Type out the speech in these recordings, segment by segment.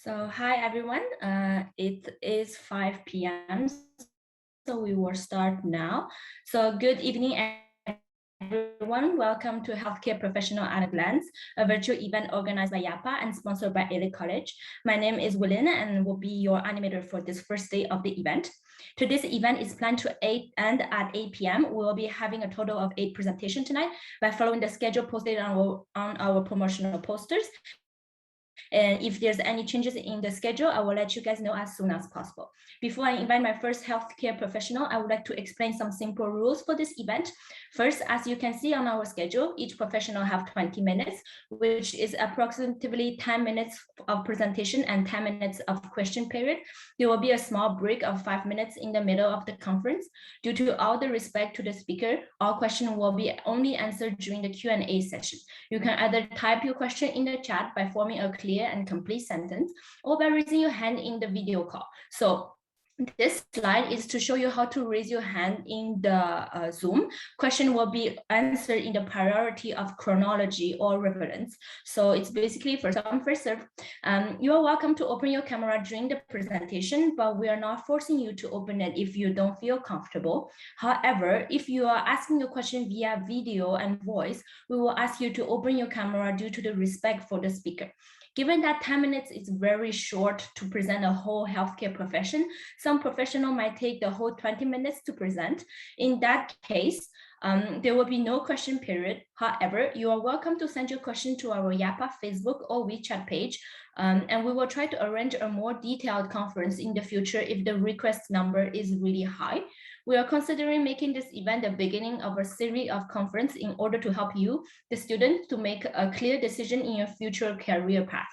So hi everyone, it is 5 p.m. So we will start now. So good evening everyone. Welcome to Healthcare Professional at a Glance, a virtual event organized by YAHPA and sponsored by Elite College. My name is Willina and will be your animator for this first day of the event. Today's event is planned to end at 8 p.m. We will be having a total of 8 presentations tonight by following the schedule posted on our promotional posters. And if there's any changes in the schedule, I will let you guys know as soon as possible. Before I invite my first healthcare professional, I would like to explain some simple rules for this event. First, as you can see on our schedule, each professional have 20 minutes, which is approximately 10 minutes of presentation and 10 minutes of question period. There will be a small break of 5 minutes in the middle of the conference. Due to all the respect to the speaker, all questions will be only answered during the Q&A session. You can either type your question in the chat by forming a clear and complete sentence, or by raising your hand in the video call. So this slide is to show you how to raise your hand in the Zoom. Question will be answered in the priority of chronology or relevance. So it's basically first come, first serve. You are welcome to open your camera during the presentation, but we are not forcing you to open it if you don't feel comfortable. However, if you are asking a question via video and voice, we will ask you to open your camera due to the respect for the speaker. Given that 10 minutes is very short to present a whole healthcare profession, some professional might take the whole 20 minutes to present. In that case, there will be no question period. However, you are welcome to send your question to our YAHPA Facebook or WeChat page, and we will try to arrange a more detailed conference in the future if the request number is really high. We are considering making this event the beginning of a series of conferences in order to help you, the students, to make a clear decision in your future career path.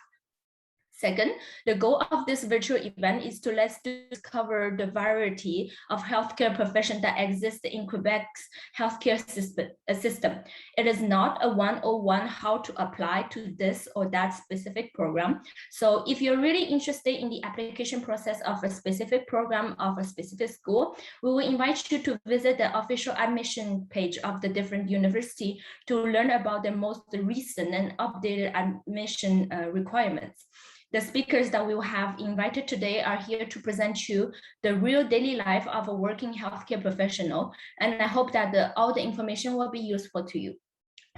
Second, the goal of this virtual event is to let students cover the variety of healthcare professions that exist in Quebec's healthcare system. It is not a 101 how to apply to this or that specific program. So if you're really interested in the application process of a specific program of a specific school, we will invite you to visit the official admission page of the different university to learn about the most recent and updated admission requirements. The speakers that we will have invited today are here to present you the real daily life of a working healthcare professional, and I hope that all the information will be useful to you.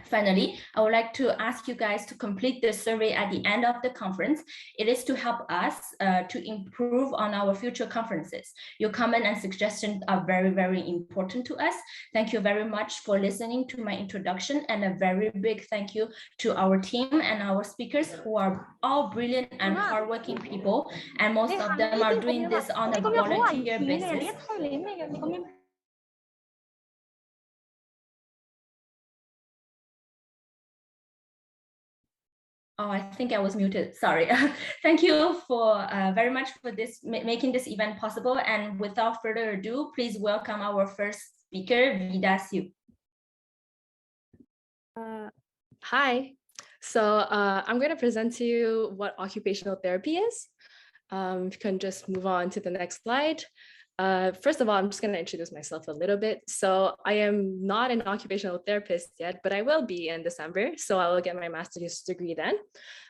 Finally, I would like to ask you guys to complete the survey at the end of the conference. It is to help us to improve on our future conferences. Your comment and suggestions are very, very important to us. Thank you very much for listening to my introduction, and a very big thank you to our team and our speakers who are all brilliant and hardworking people, and most of them are doing this on a volunteer basis. Oh, I think I was muted. Sorry. Thank you for very much for this making this event possible. And without further ado, please welcome our first speaker, Vida Siu. Hi. So I'm going to present to you what occupational therapy is. If you can just move on to the next slide. First of all, I'm just going to introduce myself a little bit. So I am not an occupational therapist yet, but I will be in December. So I will get my master's degree then.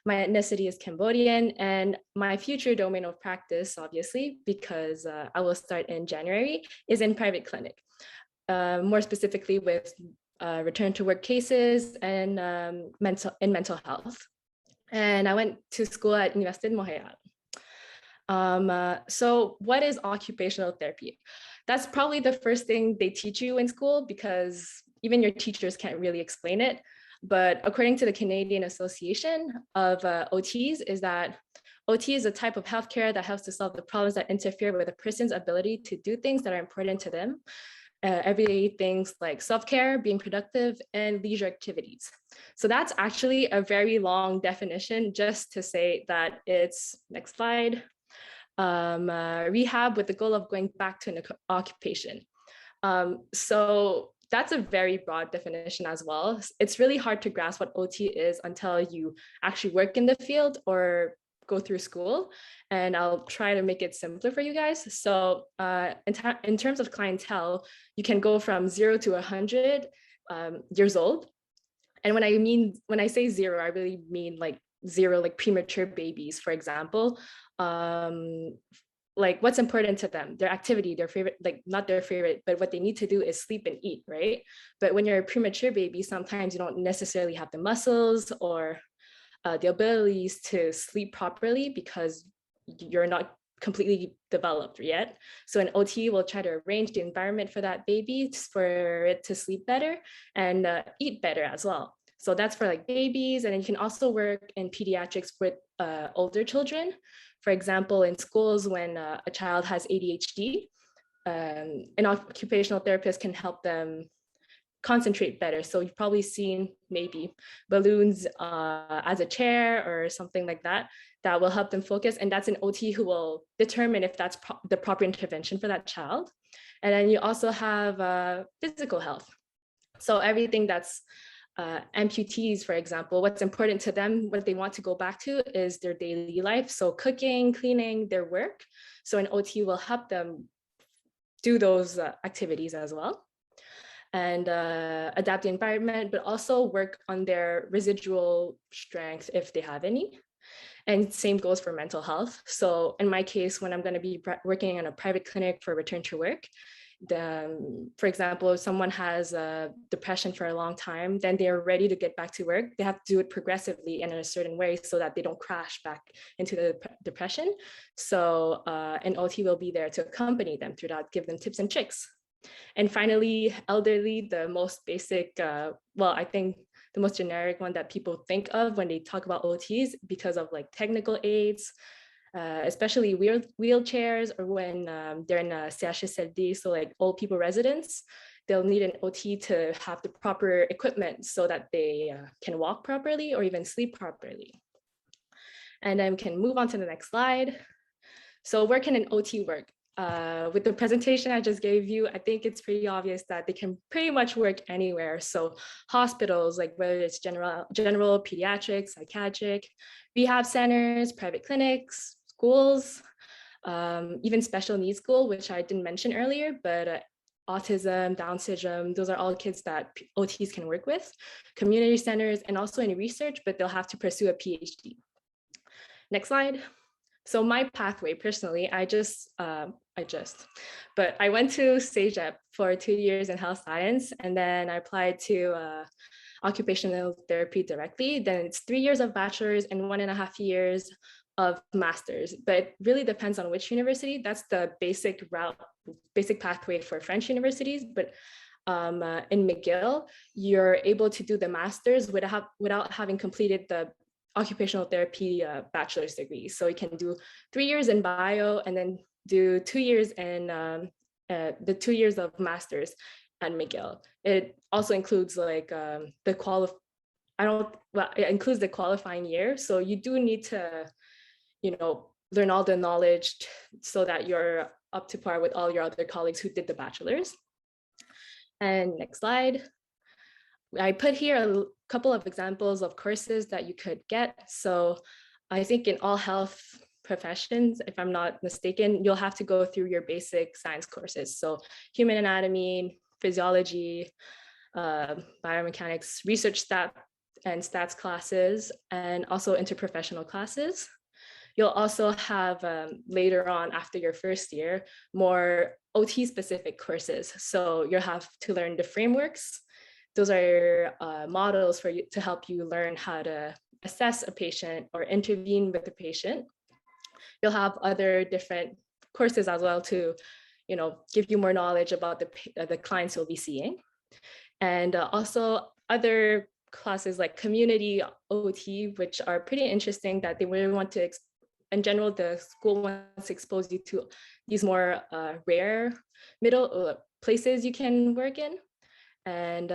My ethnicity is Cambodian, and my future domain of practice, obviously, because I will start in January, is in private clinic, more specifically with return to work cases and mental health. And I went to school at Université de Montréal. So what is occupational therapy? That's probably the first thing they teach you in school, because even your teachers can't really explain it. But according to the Canadian Association of OTs, is that OT is a type of healthcare that helps to solve the problems that interfere with a person's ability to do things that are important to them. Everyday things like self-care, being productive, and leisure activities. So that's actually a very long definition, just to say that it's, next slide, rehab with the goal of going back to an occupation. So that's a very broad definition as well. It's really hard to grasp what OT is until you actually work in the field or go through school, and I'll try to make it simpler for you guys. So in terms of clientele, you can go from 0 to 100 years old. And when I say 0, I really mean like zero, like premature babies, for example, like what's important to them, their activity, their favorite, like not their favorite, but what they need to do is sleep and eat, right? But when you're a premature baby, sometimes you don't necessarily have the muscles or the abilities to sleep properly because you're not completely developed yet. So an OT will try to arrange the environment for that baby for it to sleep better and eat better as well. So that's for like babies. And then you can also work in pediatrics with older children. For example, in schools, when a child has ADHD, an occupational therapist can help them concentrate better. So you've probably seen maybe balloons as a chair or something like that, that will help them focus. And that's an OT who will determine if that's the proper intervention for that child. And then you also have physical health. So everything that's amputees, for example, what's important to them, what they want to go back to is their daily life. So cooking, cleaning, their work. So an OT will help them do those activities as well and adapt the environment, but also work on their residual strength if they have any. And same goes for mental health. So in my case, when I'm going to be working in a private clinic for return to work, for example, if someone has depression for a long time, then they're ready to get back to work. They have to do it progressively and in a certain way so that they don't crash back into the depression. So an OT will be there to accompany them through that, give them tips and tricks. And finally, elderly, the most basic, well, I think the most generic one that people think of when they talk about OTs because of like technical aids, especially wheelchairs, or when they're in a CHSLD, so like old people residents, they'll need an OT to have the proper equipment so that they can walk properly or even sleep properly. And then we can move on to the next slide. So where can an OT work? With the presentation I just gave you, I think it's pretty obvious that they can pretty much work anywhere. So hospitals, like whether it's general, pediatric, psychiatric, rehab centers, private clinics, schools, even special needs school, which I didn't mention earlier, but autism, Down syndrome, those are all kids that OTs can work with, community centers, and also in research, but they'll have to pursue a PhD. Next slide. So my pathway personally, I went to CEGEP for 2 years in health science, and then I applied to occupational therapy directly. Then it's 3 years of bachelor's and 1.5 years of master's, but it really depends on which university. That's the basic pathway for French universities. But in McGill, you're able to do the master's without having completed the occupational therapy bachelor's degree. So you can do 3 years in bio and then do 2 years in the 2 years of master's at McGill. It also includes like it includes the qualifying year. So you do need to, learn all the knowledge so that you're up to par with all your other colleagues who did the bachelor's. And next slide. I put here a couple of examples of courses that you could get. So I think in all health professions, if I'm not mistaken, you'll have to go through your basic science courses. So human anatomy, physiology, biomechanics, research stats classes, and also interprofessional classes. You'll also have later on after your first year, more OT specific courses. So you'll have to learn the frameworks. Those are models for you to help you learn how to assess a patient or intervene with the patient. You'll have other different courses as well to, give you more knowledge about the clients you'll be seeing. And also other classes like community OT, which are pretty interesting that they really want to, in general, the school wants to expose you to these more rare middle places you can work in. And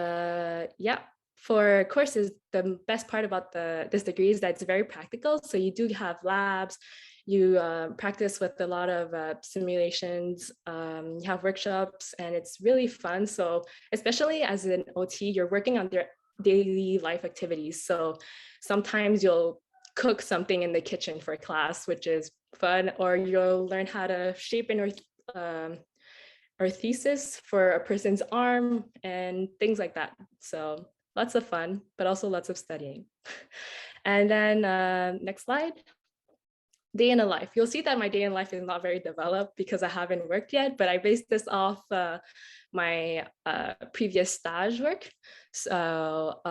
for courses, the best part about this degree is that it's very practical. So you do have labs, you practice with a lot of simulations, you have workshops, and it's really fun. So especially as an OT, you're working on their daily life activities. So sometimes you'll cook something in the kitchen for class, which is fun, or you'll learn how to shape an orthesis for a person's arm and things like that. So lots of fun, but also lots of studying. And then next slide. Day in a life. You'll see that my day in life is not very developed because I haven't worked yet, but I based this off my previous stage work. So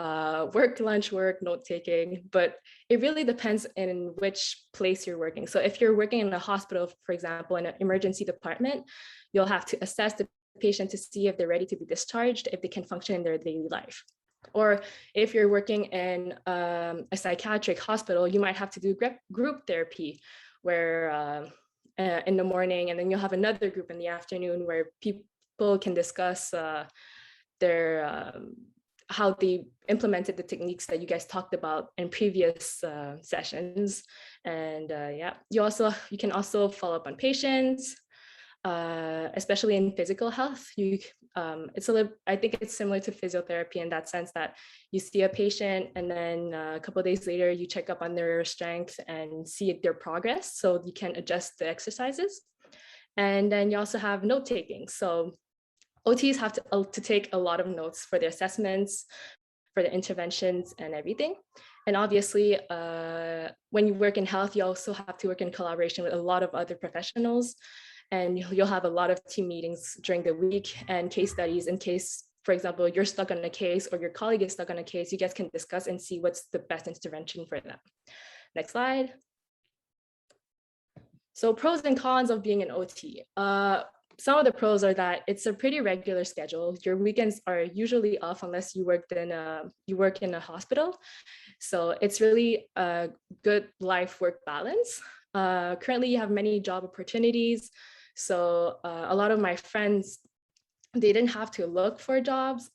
work, lunch, work, note taking, but it really depends in which place you're working. So if you're working in a hospital, for example, in an emergency department, you'll have to assess the patient to see if they're ready to be discharged, if they can function in their daily life. Or if you're working in a psychiatric hospital, you might have to do group therapy where in the morning, and then you'll have another group in the afternoon where people can discuss their how they implemented the techniques that you guys talked about in previous sessions. And yeah, you can also follow up on patients, especially in physical health. I think it's similar to physiotherapy in that sense that you see a patient and then a couple of days later you check up on their strength and see their progress so you can adjust the exercises. And then you also have note taking. So OTs have to take a lot of notes for their assessments, for the interventions and everything. And obviously, when you work in health, you also have to work in collaboration with a lot of other professionals. And you'll have a lot of team meetings during the week and case studies in case, for example, you're stuck on a case or your colleague is stuck on a case, you guys can discuss and see what's the best intervention for them. Next slide. So pros and cons of being an OT. Some of the pros are that it's a pretty regular schedule. Your weekends are usually off unless you work in a hospital. So it's really a good life-work balance. Currently, you have many job opportunities. So a lot of my friends, they didn't have to look for jobs.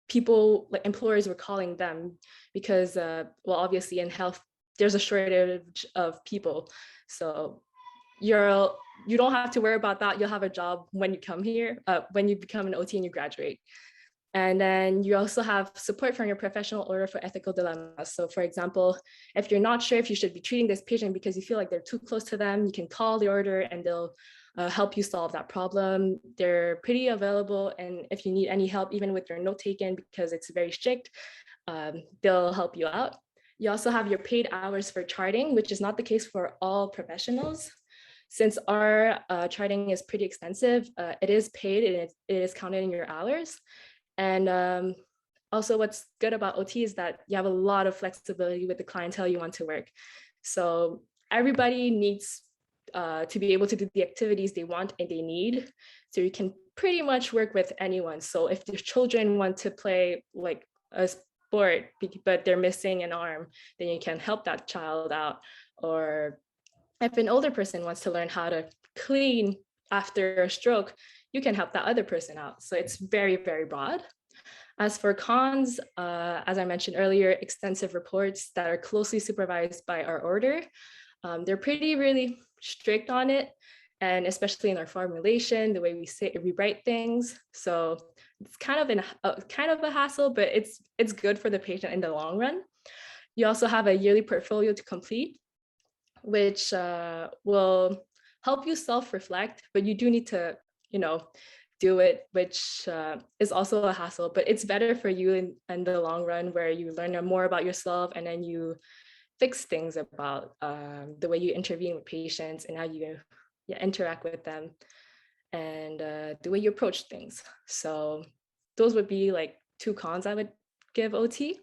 People, like employers, were calling them because, well, obviously in health, there's a shortage of people. So you don't have to worry about that. You'll have a job when you come here, when you become an OT and you graduate. And then you also have support from your professional order for ethical dilemmas. So for example, if you're not sure if you should be treating this patient because you feel like they're too close to them, you can call the order and they'll help you solve that problem. They're pretty available. And if you need any help, even with your note taken, because it's very strict, they'll help you out. You also have your paid hours for charting, which is not the case for all professionals. Since our charting is pretty extensive, it is paid and it is counted in your hours. And also what's good about OT is that you have a lot of flexibility with the clientele you want to work. So everybody needs to be able to do the activities they want and they need. So you can pretty much work with anyone. So if your children want to play like a sport, but they're missing an arm, then you can help that child out. Or if an older person wants to learn how to clean after a stroke, you can help that other person out. So it's very, very broad. As for cons, as I mentioned earlier, extensive reports that are closely supervised by our order. They're pretty really strict on it, and especially in our formulation, the way we write things. So it's kind of a hassle, but it's good for the patient in the long run. You also have a yearly portfolio to complete, which will help you self-reflect, but you do need to, do it, which is also a hassle, but it's better for you in the long run, where you learn more about yourself and then you fix things about the way you intervene with patients and how you interact with them, and the way you approach things. So those would be like 2 cons I would give OT.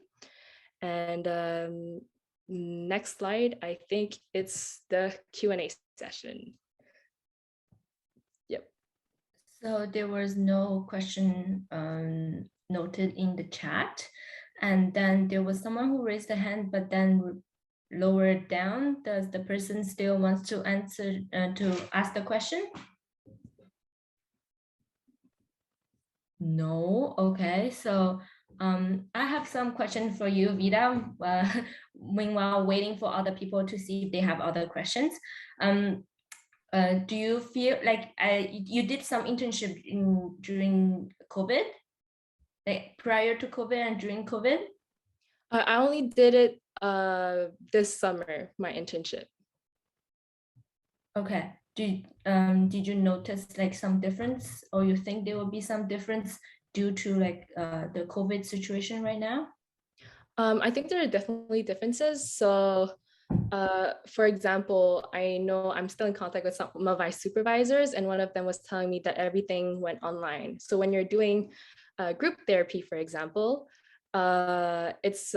And next slide, I think it's the Q&A session. Yep. So there was no question noted in the chat. And then there was someone who raised a hand, but then lowered down. Does the person still wants to answer, to ask the question? No. Okay. So I have some questions for you, Vida. Meanwhile, waiting for other people to see if they have other questions. Do you feel like you did some internship during COVID, like prior to COVID and during COVID? I only did it this summer, my internship. Okay. Did you notice like some difference, or you think there will be some difference due to like the COVID situation right now? I think there are definitely differences. So, for example, I know I'm still in contact with some of my supervisors, and one of them was telling me that everything went online. So when you're doing group therapy, for example, it's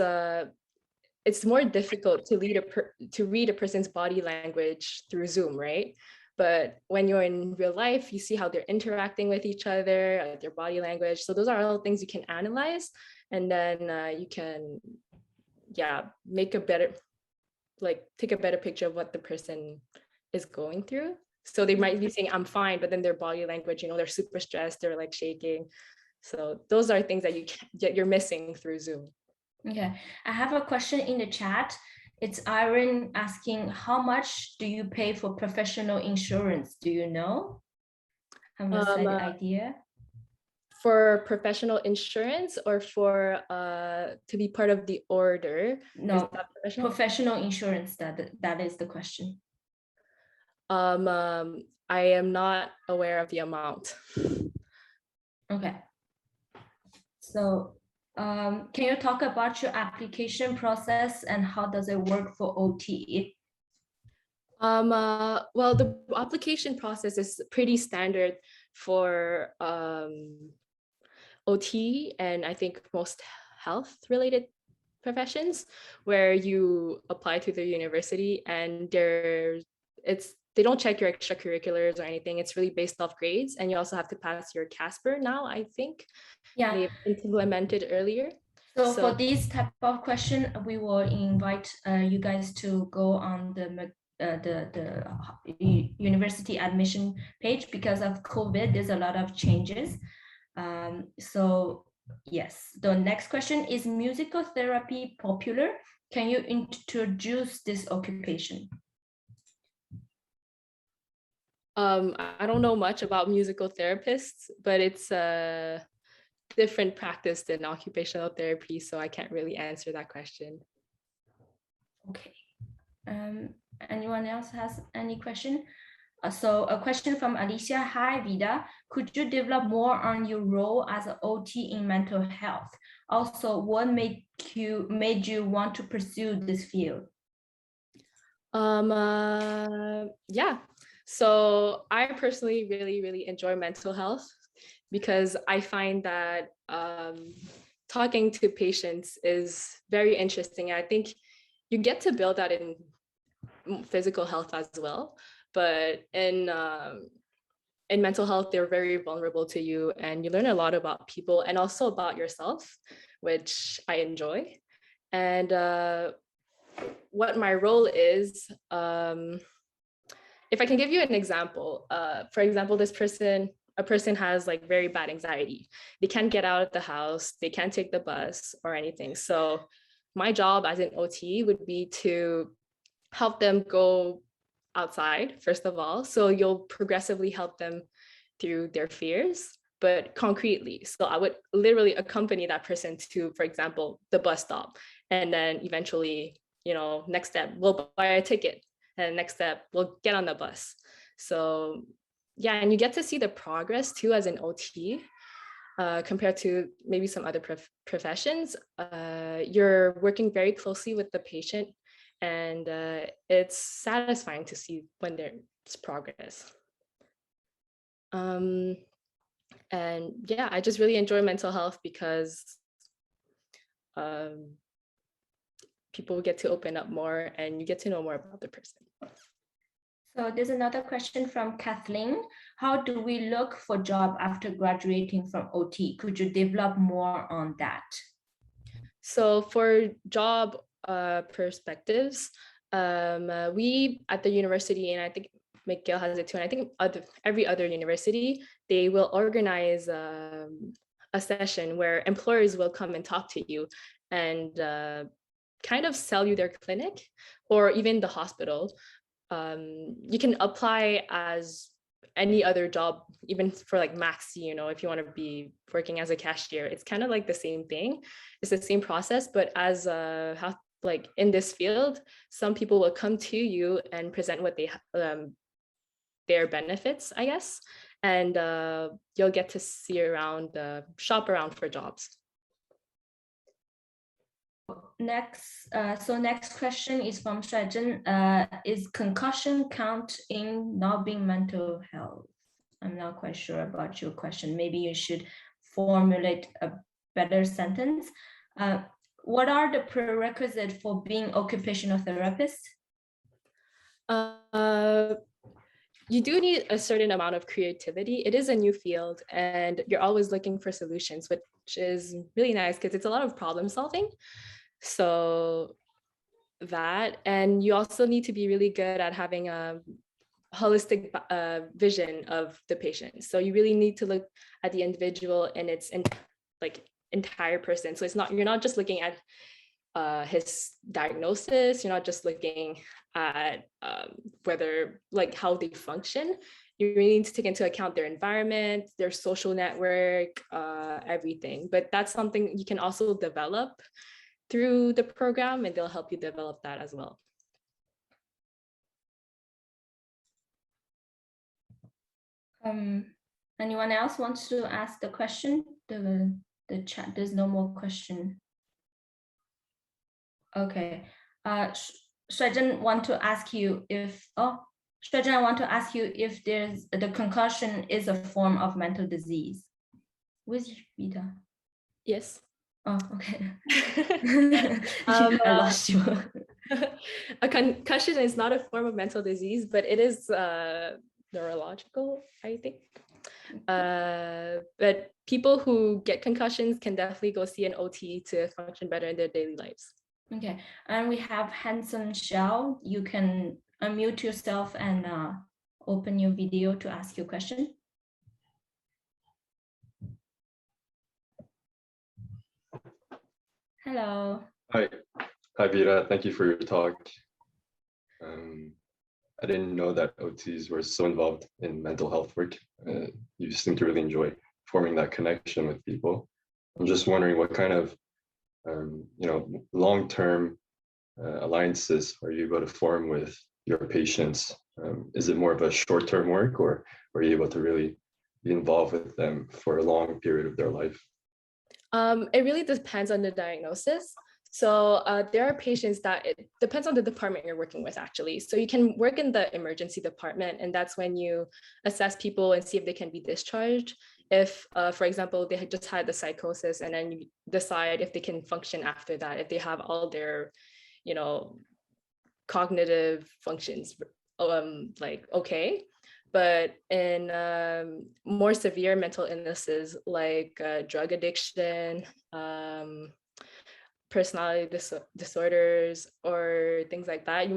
more difficult to read a person's body language through Zoom, right? But when you're in real life, you see how they're interacting with each other, their body language. So those are all things you can analyze, and then you can, yeah, make a better, like take a better picture of what the person is going through. So they might be saying, I'm fine, but then their body language, they're super stressed, they're like shaking. So those are things that you're missing through Zoom. Okay, I have a question in the chat. It's Irene asking, how much do you pay for professional insurance? Do you know? Have a slight idea? For professional insurance or for to be part of the order? No, professional insurance, that is the question. I am not aware of the amount. Okay. So can you talk about your application process and how does it work for OT? Well, the application process is pretty standard for OT and I think most health related professions, where you apply to the university and they don't check your extracurriculars or anything. It's really based off grades, and you also have to pass your Casper now, I think. Yeah, they've implemented earlier. So for this type of question, we will invite you guys to go on the university admission page. Because of COVID, there's a lot of changes. So yes, the next question is musical therapy popular? Can you introduce this occupation? I don't know much about musical therapists, but it's a different practice than occupational therapy, so I can't really answer that question. Okay. Anyone else has any question? So a question from Alicia. Hi, Vida. Could you develop more on your role as an OT in mental health? Also, what made you want to pursue this field? Yeah. So I personally really enjoy mental health because I find that talking to patients is very interesting. I think you get to build that in physical health as well, but in mental health, they're very vulnerable to you, and you learn a lot about people and also about yourself, which I enjoy. And what my role is, if I can give you an example, for example, a person has like very bad anxiety. They can't get out of the house, they can't take the bus or anything. So my job as an OT would be to help them go outside, first of all. So you'll progressively help them through their fears, but concretely. So I would literally accompany that person to, for example, the bus stop. And then eventually, next step, we'll buy a ticket. And next step, we'll get on the bus. So yeah, and you get to see the progress too as an OT. Compared to maybe some other professions, you're working very closely with the patient, and it's satisfying to see when there's progress. And yeah, I just really enjoy mental health because people get to open up more and you get to know more about the person. So there's another question from Kathleen. How do we look for job after graduating from OT? Could you develop more on that? So for job perspectives, we at the university, and I think McGill has it too, and I think every other university, they will organize a session where employers will come and talk to you and kind of sell you their clinic or even the hospital. You can apply as any other job, even for like Maxi, if you want to be working as a cashier, it's kind of like the same thing. It's the same process, but as like in this field, some people will come to you and present what they their benefits, I guess, and you'll get to see around, shop around for jobs. next question is from Shuaizhen. Is concussion count in not being mental health? I'm not quite sure about your question. Maybe you should formulate a better sentence. What are the prerequisites for being occupational therapist? You do need a certain amount of creativity. It is a new field and you're always looking for solutions, which is really nice because it's a lot of problem solving. So that, and you also need to be really good at having a holistic vision of the patient. So you really need to look at the individual and its entire person. So you're not just looking at his diagnosis, you're not just looking at whether how they function. You really need to take into account their environment, their social network, everything. But that's something you can also develop through the program, and they'll help you develop that as well. Anyone else wants to ask the question? The chat, there's no more question. Okay. Shuaizhen want to ask you if, Shuaizhen, I want to ask you if the concussion is a form of mental disease. Where's Vida? Yes. Oh, okay. I lost you. A concussion is not a form of mental disease, but it is neurological, I think. But people who get concussions can definitely go see an OT to function better in their daily lives. Okay, and we have Handsome Xiao. You can unmute yourself and open your video to ask your question. Hello. Hi, Vida. Thank you for your talk. I didn't know that OTs were so involved in mental health work. You seem to really enjoy forming that connection with people. I'm just wondering what kind of long-term alliances are you able to form with your patients? Is it more of a short-term work, or are you able to really be involved with them for a long period of their life? It really depends on the diagnosis. So there are patients that it depends on the department you're working with, actually. So you can work in the emergency department, and that's when you assess people and see if they can be discharged. If, for example, they had just had the psychosis, and then you decide if they can function after that, if they have all their, cognitive functions, okay. But in more severe mental illnesses like drug addiction, personality disorders, or things like that,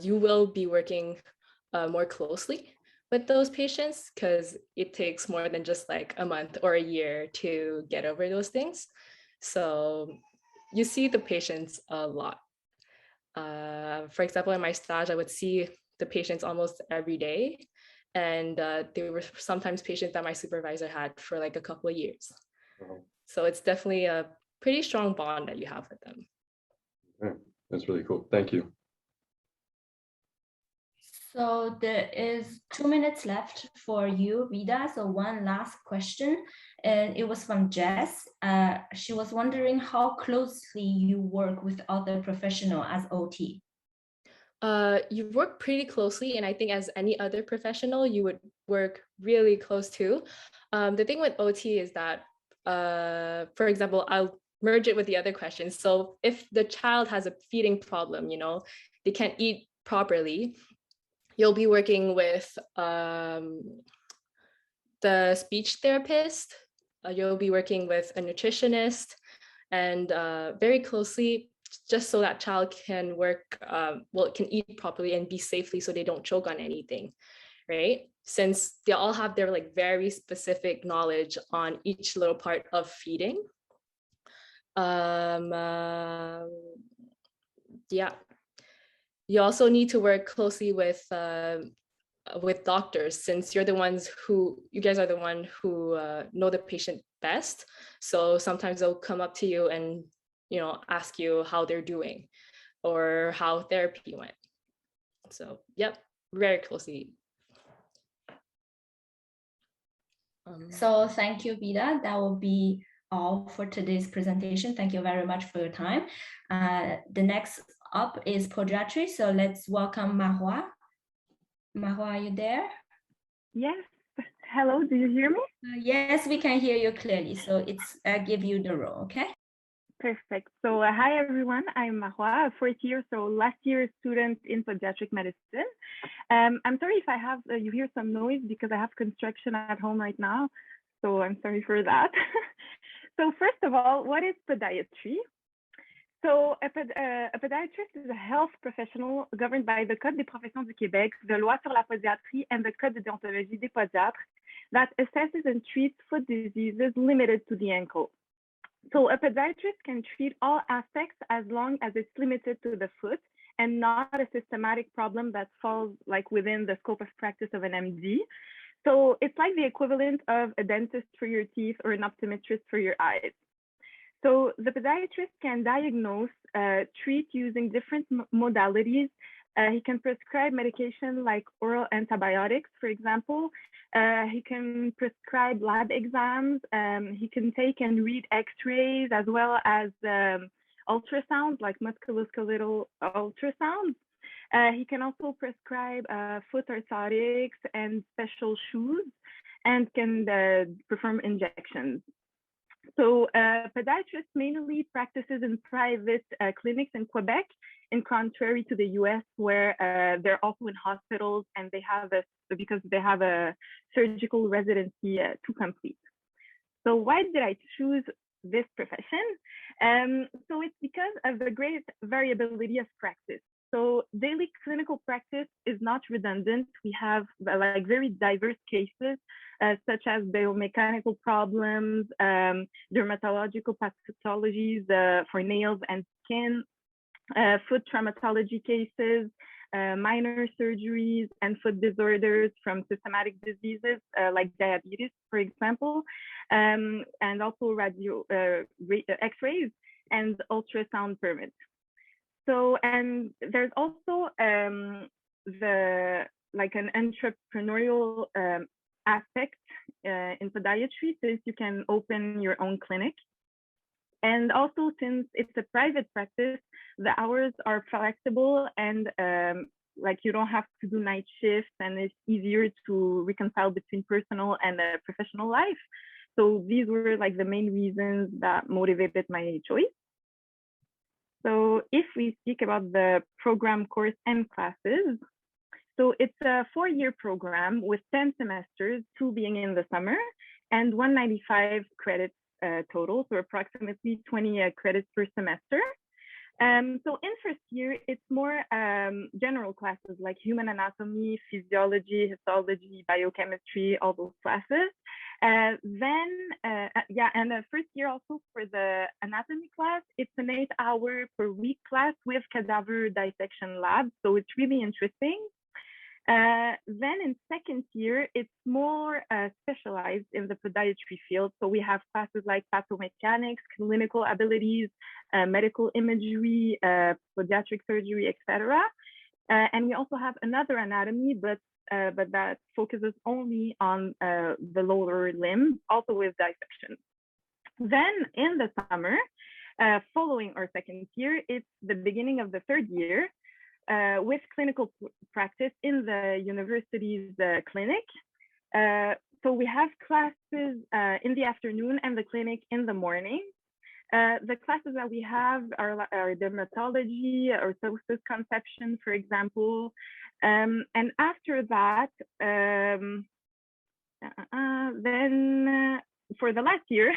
you will be working more closely with those patients, because it takes more than just a month or a year to get over those things. So you see the patients a lot. For example, in my stage, I would see the patients almost every day. And they were sometimes patients that my supervisor had for a couple of years. Wow. So it's definitely a pretty strong bond that you have with them. Yeah, that's really cool. Thank you. So there is 2 minutes left for you, Vida. So one last question, and it was from Jess. She was wondering how closely you work with other professionals as OT. You work pretty closely, and I think as any other professional, you would work really close too. The thing with OT is that, for example, I'll merge it with the other questions. So if the child has a feeding problem, they can't eat properly, you'll be working with the speech therapist, you'll be working with a nutritionist, and very closely, just so that child can can eat properly and be safely so they don't choke on anything, right? Since they all have their very specific knowledge on each little part of feeding. Yeah. You also need to work closely with doctors, since you guys are the one who know the patient best. So sometimes they'll come up to you and ask you how they're doing or how therapy went. So yep, very closely. So thank you, Vida. That will be all for today's presentation. Thank you very much for your time. The next up is Podiatry. So let's welcome Mahua. Mahua, are you there? Yes. Hello, do you hear me? Yes, we can hear you clearly. So it's give you the role, okay? Perfect. So hi, everyone. I'm Mahua, a fourth year, so last year student in pediatric medicine. I'm sorry if I have, you hear some noise because I have construction at home right now. So I'm sorry for that. So first of all, what is podiatry? So a podiatrist is a health professional governed by the Code des professions du Québec, the Loi sur la podiatrie, and the Code de déontologie des podiatres that assesses and treats foot diseases limited to the ankle. So a podiatrist can treat all aspects as long as it's limited to the foot and not a systematic problem that falls like within the scope of practice of an MD. So it's like the equivalent of a dentist for your teeth or an optometrist for your eyes. So the podiatrist can diagnose, treat using different modalities. He can prescribe medication like oral antibiotics, for example. He can prescribe lab exams. He can take and read X-rays as well as ultrasounds, like musculoskeletal ultrasounds. He can also prescribe foot orthotics and special shoes and can perform injections. So podiatrist mainly practices in private clinics in Quebec, in contrary to the US, where they're also in hospitals and they have because they have a surgical residency to complete. So why did I choose this profession? So it's because of the great variability of practice. So daily clinical practice is not redundant. We have like very diverse cases, such as biomechanical problems, dermatological pathologies for nails and skin, foot traumatology cases, minor surgeries, and foot disorders from systematic diseases like diabetes, for example, and also X-rays and ultrasound permits. So, and there's also like an entrepreneurial aspect in podiatry, since you can open your own clinic. And also, since it's a private practice, the hours are flexible and like you don't have to do night shifts, and it's easier to reconcile between personal and professional life. So these were like the main reasons that motivated my choice. So if we speak about the program, course, and classes, so it's a 4-year program with 10 semesters, 2 being in the summer, and 195 credits total, so approximately 20 credits per semester. So in first year, it's more general classes like human anatomy, physiology, histology, biochemistry, all those classes. Then, and the first year also for the anatomy class, it's an 8-hour per week class with cadaver dissection lab. So it's really interesting. Then in second year, it's more specialized in the podiatry field. So we have classes like pathomechanics, clinical abilities, medical imagery, podiatric surgery, etc. And we also have another anatomy, but that focuses only on the lower limb, also with dissection. Then in the summer, following our second year, it's the beginning of the third year, with clinical practice in the university's clinic. So we have classes in the afternoon and the clinic in the morning. The classes that we have are dermatology or orthosis conception, for example. And after that, then for the last year,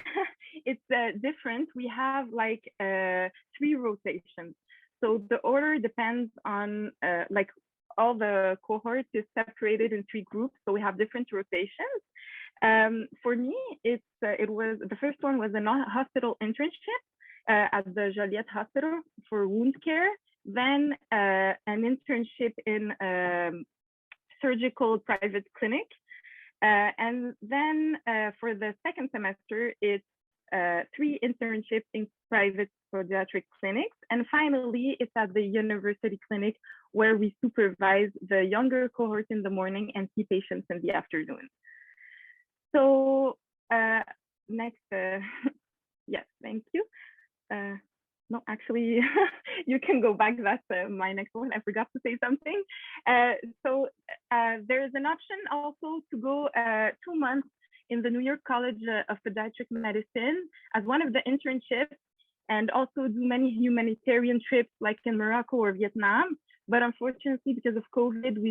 it's different. We have like 3 rotations. So the order depends on like all the cohorts is separated in 3 groups. So we have different rotations. For me, it was the first one was a hospital internship at the Joliette Hospital for wound care. Then an internship in surgical private clinic. And then for the second semester, it's 3 internships in private podiatric clinics. And finally, it's at the university clinic where we supervise the younger cohort in the morning and see patients in the afternoon. So next Yes, thank you. No, actually, you can go back. That's my next one. I forgot to say something. So there is an option also to go 2 months in the New York College of Podiatric Medicine as one of the internships, and also do many humanitarian trips like in Morocco or Vietnam. But unfortunately, because of COVID, we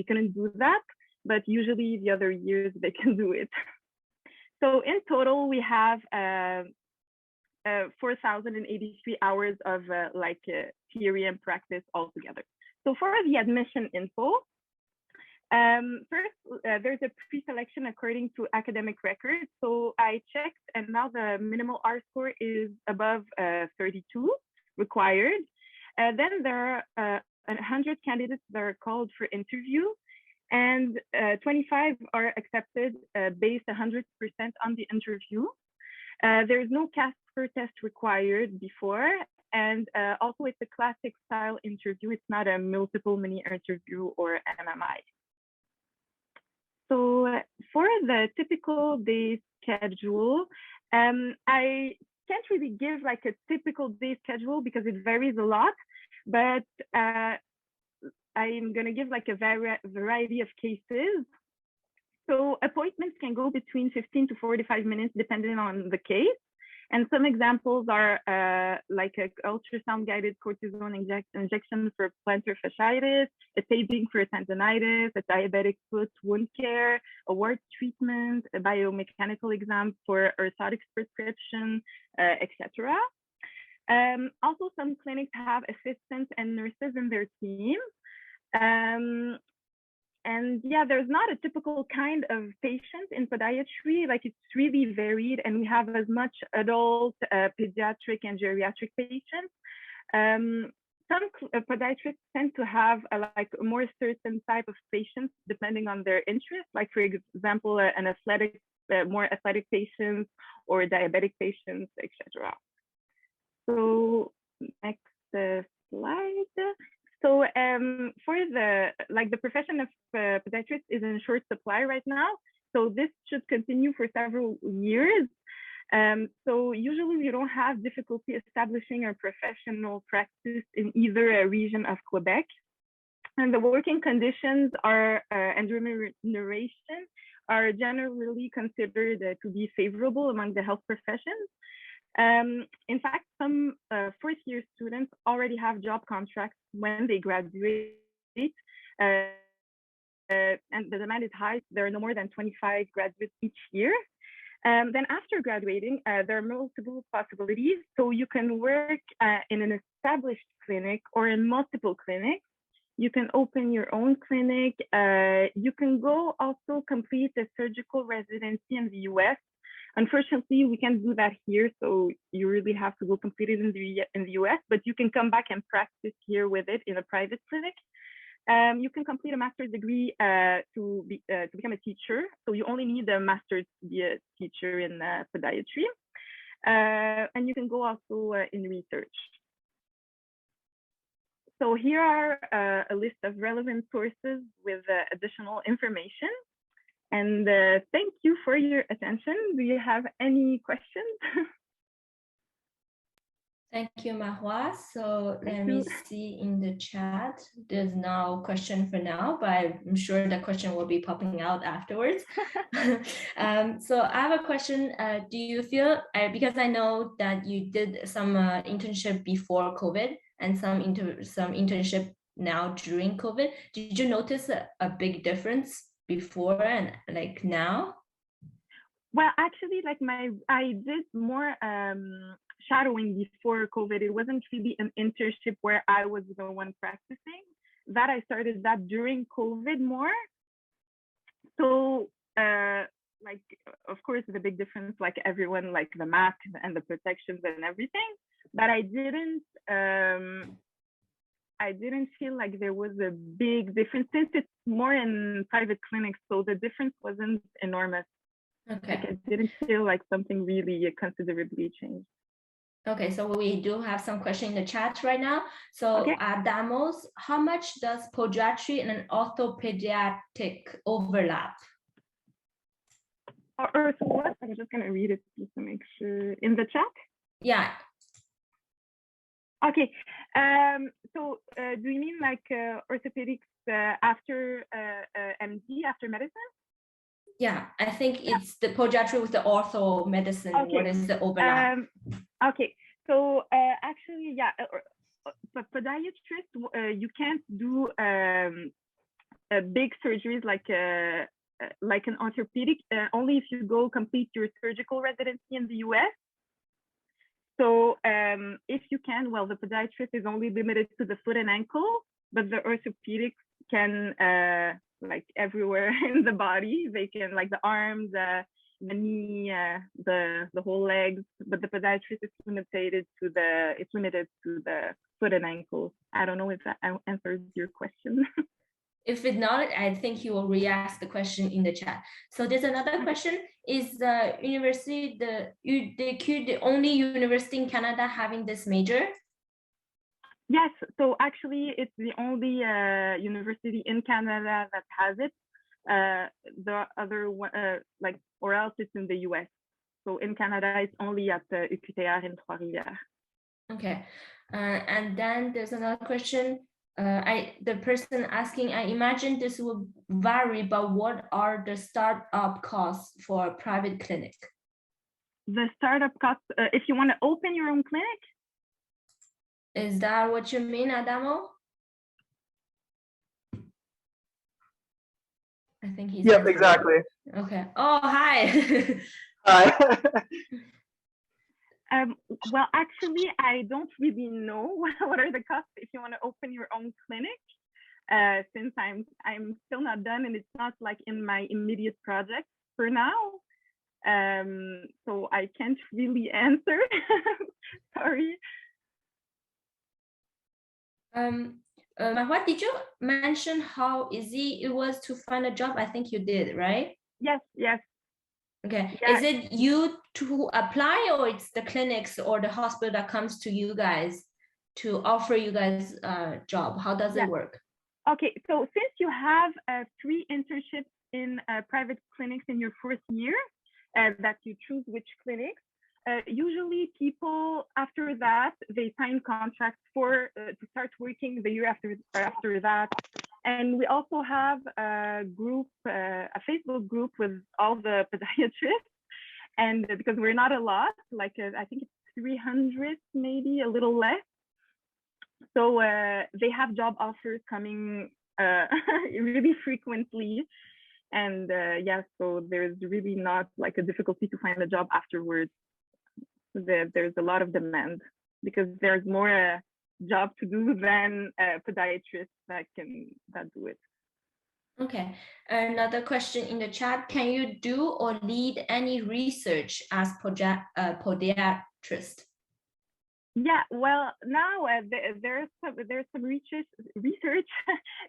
couldn't do that. But usually the other years they can do it. So in total, we have 4,083 hours of theory and practice altogether. So for the admission info, first, there's a pre-selection according to academic records. So I checked, and now the minimal R score is above 32 required. Then there are 100 candidates that are called for interview, and 25 are accepted based 100% on the interview. There is no CASPER test required before, and also it's a classic style interview. It's not a multiple mini interview or MMI. So for the typical day schedule, I can't really give like a typical day schedule because it varies a lot, but I'm gonna give like a variety of cases. So appointments can go between 15 to 45 minutes depending on the case. And some examples are like an ultrasound guided cortisone injection for plantar fasciitis, a taping for tendonitis, a diabetic foot wound care, a wart treatment, a biomechanical exam for orthotics prescription, etc. Also, some clinics have assistants and nurses in their team. And yeah, there's not a typical kind of patient in podiatry. Like it's really varied, and we have as much adult, pediatric, and geriatric patients. Some podiatrists tend to have like a more certain type of patients depending on their interest. Like for example, an athletic, more athletic patients or diabetic patients, etc. So next slide. So for the profession of podiatrist is in short supply right now. So this should continue for several years. So usually we don't have difficulty establishing a professional practice in either a region of Quebec. And the working conditions are and remuneration are generally considered to be favorable among the health professions. In fact, some first-year students already have job contracts when they graduate, and the demand is high. There are no more than 25 graduates each year. Then after graduating, there are multiple possibilities. So you can work in an established clinic or in multiple clinics. You can open your own clinic. You can go also complete a surgical residency in the US. Unfortunately, we can't do that here, so you really have to go complete it in the US, but you can come back and practice here with it in a private clinic. You can complete a master's degree to become a teacher. So you only need a master's to be a teacher in podiatry. And you can go also in research. So here are a list of relevant sources with additional information. And thank you for your attention. Do you have any questions? Thank you, Mahua. So let me see in the chat. There's no question for now, but I'm sure the question will be popping out afterwards. So I have a question. Do you feel, because I know that you did some internship before COVID and some internship now during COVID, did you notice a big difference before and like now? Well, actually, like I did more shadowing before COVID. It wasn't really an internship where I was the one practicing. That I started that during COVID more. So like, of course, the big difference, like everyone, like the mask and the protections and everything, but I didn't feel like there was a big difference since it's more in private clinics. So the difference wasn't enormous. Okay. Like I didn't feel like something really considerably changed. Okay, so we do have some questions in the chat right now. So Okay. Damos, how much does podiatry and an orthopediatric overlap? or so what? I'm just gonna read it just to make sure in the chat. Yeah. Okay. So do you mean like orthopedics after MD, after medicine? Yeah, I think it's the podiatry with the ortho medicine. Okay. What is the overlap? Okay. So actually, yeah, but podiatrist, you can't do big surgeries like an orthopedic, only if you go complete your surgical residency in the US. So if you can, well, the podiatrist is only limited to the foot and ankle, but the orthopedics can like everywhere in the body. They can like the arms, the knee, the whole legs, but the podiatrist is limited to the foot and ankle. I don't know if that answers your question. If it not, I think he will re-ask the question in the chat. So there's another question: is the university the only university in Canada having this major? Yes, so actually it's the only university in Canada that has it. The other one, like, or else it's in the US. So in Canada, it's only at the UQTR in Trois-Rivières. Okay, and then there's another question. The person asking, I imagine this will vary, but what are the startup costs for a private clinic? The startup costs, if you want to open your own clinic? Is that what you mean, Adamo? I think he's Yep, exactly. Okay. Oh, hi. Hi. Well, actually, I don't really know what are the costs if you want to open your own clinic, since I'm still not done and it's not like in my immediate project for now. So I can't really answer. Sorry. What did you mention how easy it was to find a job? I think you did, right? Yes, yes. Okay. Yeah. Is it you to apply, or it's the clinics or the hospital that comes to you guys to offer you guys a job? How does it work? Okay, so since you have 3 internships in private clinics in your first year, that you choose which clinics, usually people after that, they sign contracts for to start working the year after that. And we also have a group, a Facebook group with all the podiatrists. And because we're not a lot, like I think it's 300, maybe a little less. So they have job offers coming really frequently. And yeah, so there's really not like a difficulty to find a job afterwards. There's a lot of demand because there's more job to do than podiatrists that do it. Okay, another question in the chat: can you do or lead any research as podiatrist? Yeah, well, now there's some research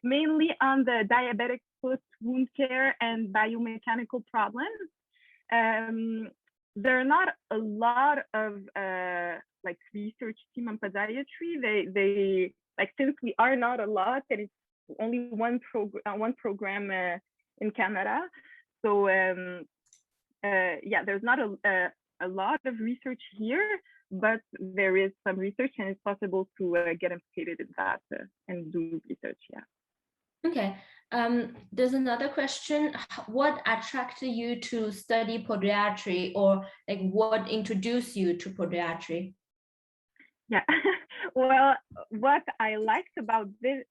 mainly on the diabetic foot wound care and biomechanical problems. There are not a lot of like research team on podiatry. They like, since we are not a lot and it's only one program in Canada. So yeah, there's not a lot of research here, but there is some research and it's possible to get implicated in that and do research. Yeah. Okay. There's another question. What attracted you to study podiatry, or like what introduced you to podiatry? Yeah. Well, what I liked about it,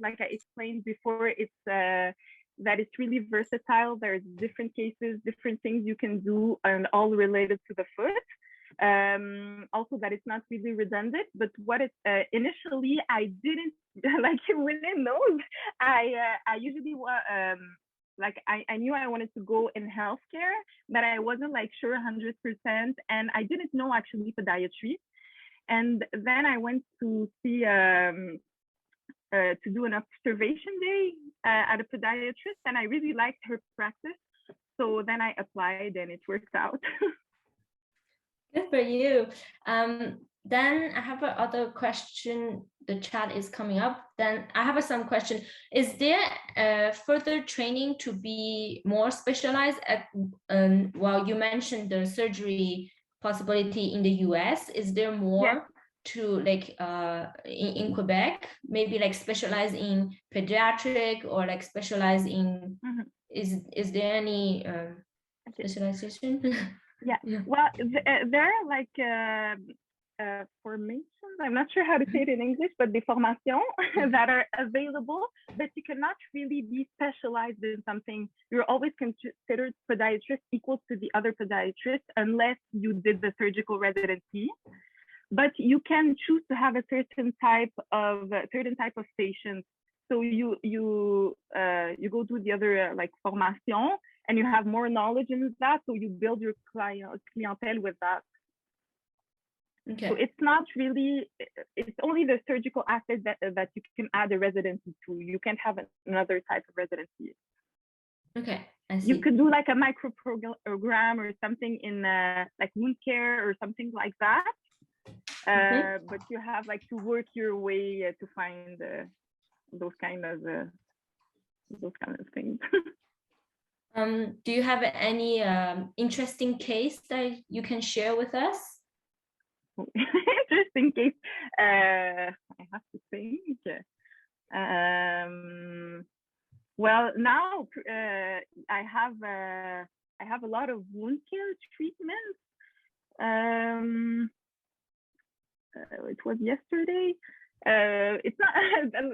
like I explained before, it's that it's really versatile. There's different cases, different things you can do, and all related to the foot. Also that it's not really redundant, but what it initially I didn't like within those. I usually like I knew I wanted to go in healthcare, but I wasn't like sure 100%, and I didn't know actually podiatry. And then I went to see to do an observation day at a podiatrist, and I really liked her practice. So then I applied and it worked out. Good for you. Then I have another question. The chat is coming up. Then I have some question. Is there further training to be more specialized at, well, you mentioned the surgery possibility in the US. Is there more Yes. to like in Quebec, maybe like specialize in pediatric or like specialize in, is there any specialization? Yeah. Yeah. Well, there are like formations, I'm not sure how to say it in English, but des formations that are available, but you cannot really be specialized in something. You're always considered podiatrist equal to the other podiatrists unless you did the surgical residency. But you can choose to have a certain type of patients. So you go do the other like formation, and you have more knowledge in that. So you build your clientele with that. Okay. So it's not really, it's only the surgical aspect that you can add a residency to. You can't have another type of residency. Okay, I see. You could do like a micro program or something in like wound care or something like that. But you have like to work your way to find those kind of things. Do you have any interesting case that you can share with us? Interesting case. I have to think. Well, now I have a lot of wound care treatments. It was yesterday. It's not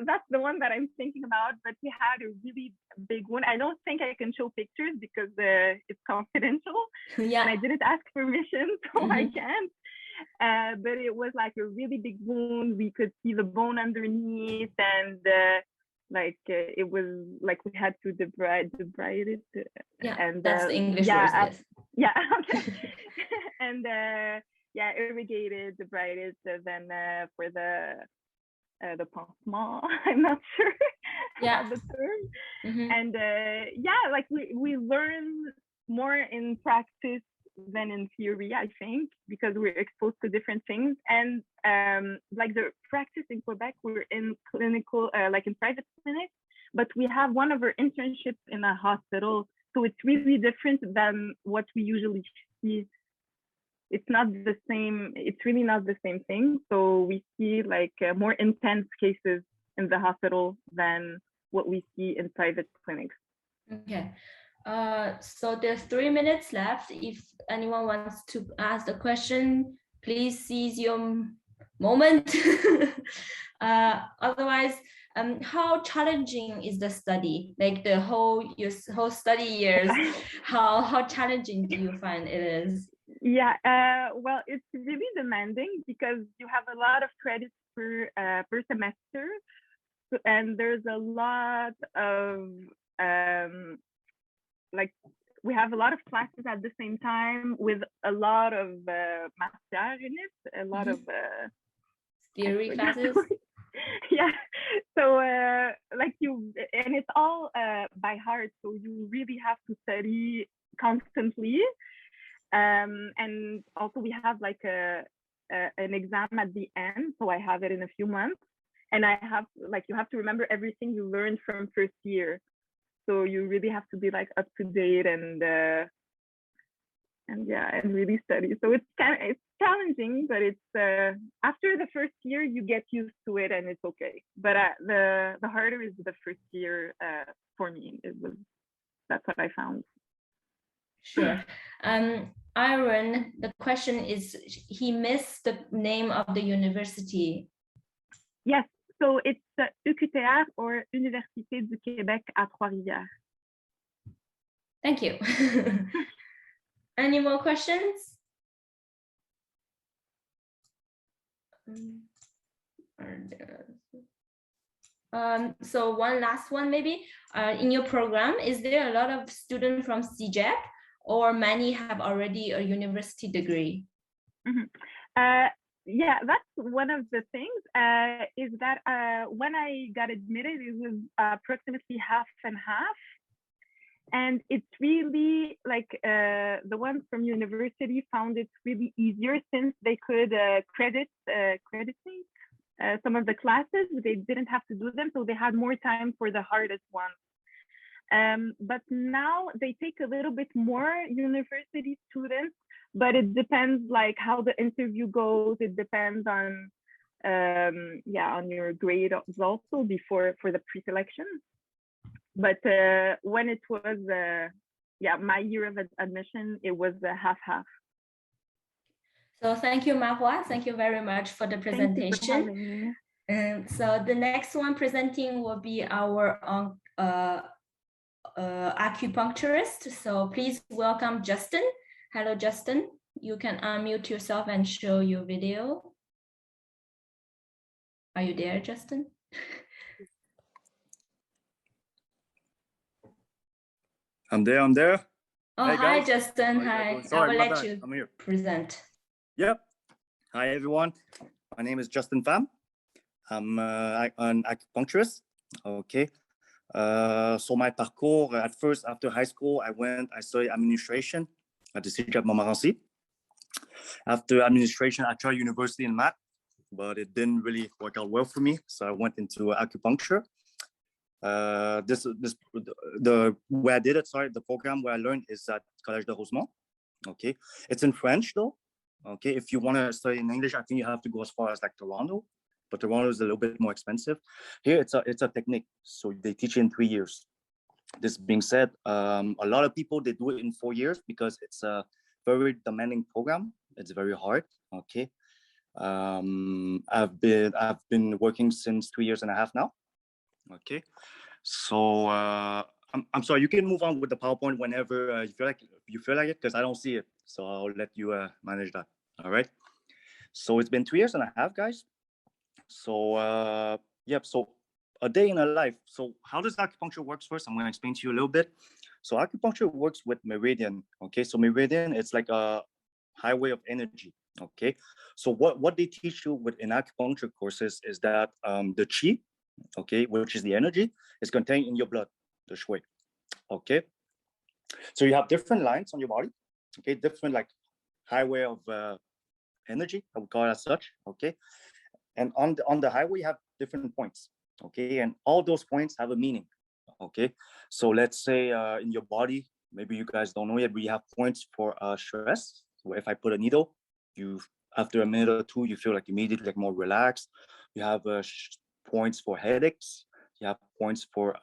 that's the one that I'm thinking about, but we had a really big one. I don't think I can show pictures because it's confidential. Yeah. And I didn't ask permission, so I can't. But it was like a really big wound. We could see the bone underneath, and it was like we had to debride it. Yeah, and that's the English word. Yes. Yeah. Okay. And irrigated, debrided. Then for the pansement, I'm not sure about the term. And like we learn more in practice than in theory, I think, because we're exposed to different things. And like the practice in Quebec, we're in clinical, like in private clinics, but we have one of our internships in a hospital. So it's really different than what we usually see. It's not the same. It's really not the same thing. So we see like more intense cases in the hospital than what we see in private clinics. Okay. So there's 3 minutes left. If anyone wants to ask the question, please seize your moment. Otherwise, how challenging is the study? Like the whole study years, how challenging do you find it is? Yeah, well, it's really demanding because you have a lot of credits per semester, and there's a lot of like we have a lot of classes at the same time with a lot of matière in it, a lot of theory classes. Yeah, so like and it's all by heart, so you really have to study constantly. And also we have like an exam at the end, so I have it in a few months, and I have like you have to remember everything you learned from first year, so you really have to be like up to date and really study. So it's challenging, but it's after the first year you get used to it and it's okay. But the harder is the first year for me. That's what I found. Sure. Aaron, the question is, he missed the name of the university. Yes, so it's UQTR, or Université du Québec à Trois-Rivières. Thank you. Any more questions? So one last one maybe. In your program, is there a lot of students from CEGEP, or many have already a university degree? Yeah, that's one of the things, is that when I got admitted, it was approximately half and half. And it's really like the ones from university found it really easier since they could credit some of the classes. They didn't have to do them, so they had more time for the hardest ones. But now they take a little bit more university students, but it depends like how the interview goes. It depends on on your grade also before for the pre-selection. But when it was my year of admission, it was half-half. So thank you, Mahua. Thank you very much for the presentation. Thank you for having me. So the next one presenting will be our acupuncturist. So please welcome Justin. Hello, Justin. You can unmute yourself and show your video. Are you there, Justin? I'm there. Oh, hey, hi, Justin. Hi. Sorry, I will let bad. you I'm here. present. Yep. Hi, everyone. My name is Justin Pham. I'm an acupuncturist. Okay. So my parcours, at first, after high school, I studied administration at the CEGEP Montmorency. After administration, I tried university in math, but it didn't really work out well for me. So I went into acupuncture. The where I did it, the program where I learned is at Collège de Rosemont. Okay, it's in French though. Okay, if you want to study in English, I think you have to go as far as like Toronto, but Toronto is a little bit more expensive. Here, it's a technique, so they teach you in 3 years. This being said, a lot of people they do it in 4 years because it's a very demanding program. It's very hard. Okay, I've been working since 3.5 years now. Okay, so I'm sorry. You can move on with the PowerPoint whenever you feel like it, because I don't see it. So I'll let you manage that. All right. So it's been 3.5 years, guys. So yep. So a day in a life. So how does acupuncture works? First, I'm going to explain to you a little bit. So acupuncture works with meridian. Okay. So meridian, it's like a highway of energy. Okay. So what they teach you in acupuncture courses is that the qi, okay, which is the energy, is contained in your blood, the shui. Okay, so you have different lines on your body, okay, different like highway of energy, I would call it as such. Okay, and on the highway you have different points. Okay, and all those points have a meaning. Okay, so let's say in your body, maybe you guys don't know yet, but you have points for stress. So if I put a needle, after a minute or two, you feel like immediately like more relaxed. You have points for headaches. You have points for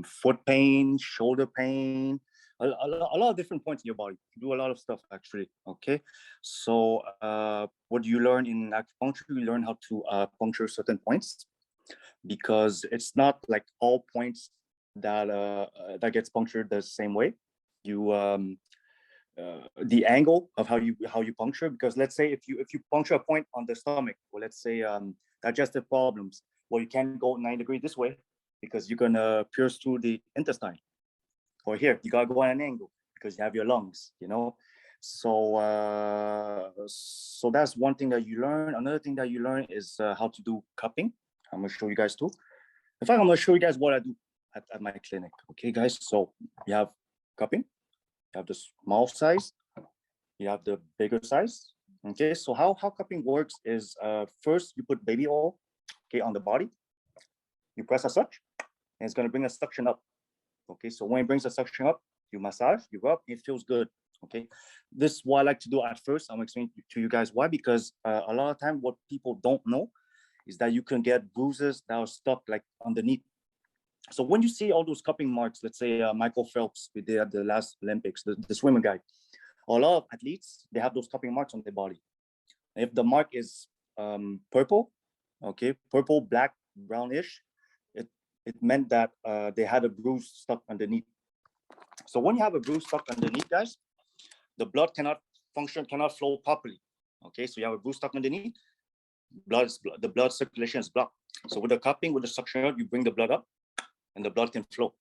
foot pain, shoulder pain, a lot of different points in your body. You do a lot of stuff actually. Okay, so what you learn in acupuncture, you learn how to puncture certain points, because it's not like all points that gets punctured the same way. You the angle of how you puncture, because let's say if you puncture a point on the stomach, or let's say digestive problems, well, you can't go 90 degrees this way because you're gonna pierce through the intestine. Or here, you gotta go on an angle because you have your lungs, you know. So so that's one thing that you learn. Another thing that you learn is how to do cupping. I'm gonna show you guys too. In fact, I'm gonna show you guys what I do at my clinic. Okay, guys. So you have cupping. You have the small size, you have the bigger size. Okay, so how cupping works is first you put baby oil, okay, on the body. You press as such, and it's going to bring a suction up. Okay, so when it brings a suction up, you massage, you rub, it feels good. Okay, this is what I like to do at first. I'm explaining to you guys why, because a lot of time what people don't know is that you can get bruises that are stuck like underneath. So when you see all those cupping marks, let's say Michael Phelps, we did at the last Olympics, the swimmer guy, a lot of athletes, they have those cupping marks on their body. If the mark is purple, okay, purple, black, brownish, it meant that they had a bruise stuck underneath. So when you have a bruise stuck underneath, guys, the blood cannot flow properly. Okay, so you have a bruise stuck underneath, the blood circulation is blocked. So with the cupping, with the suction, you bring the blood up, and the blood can flow,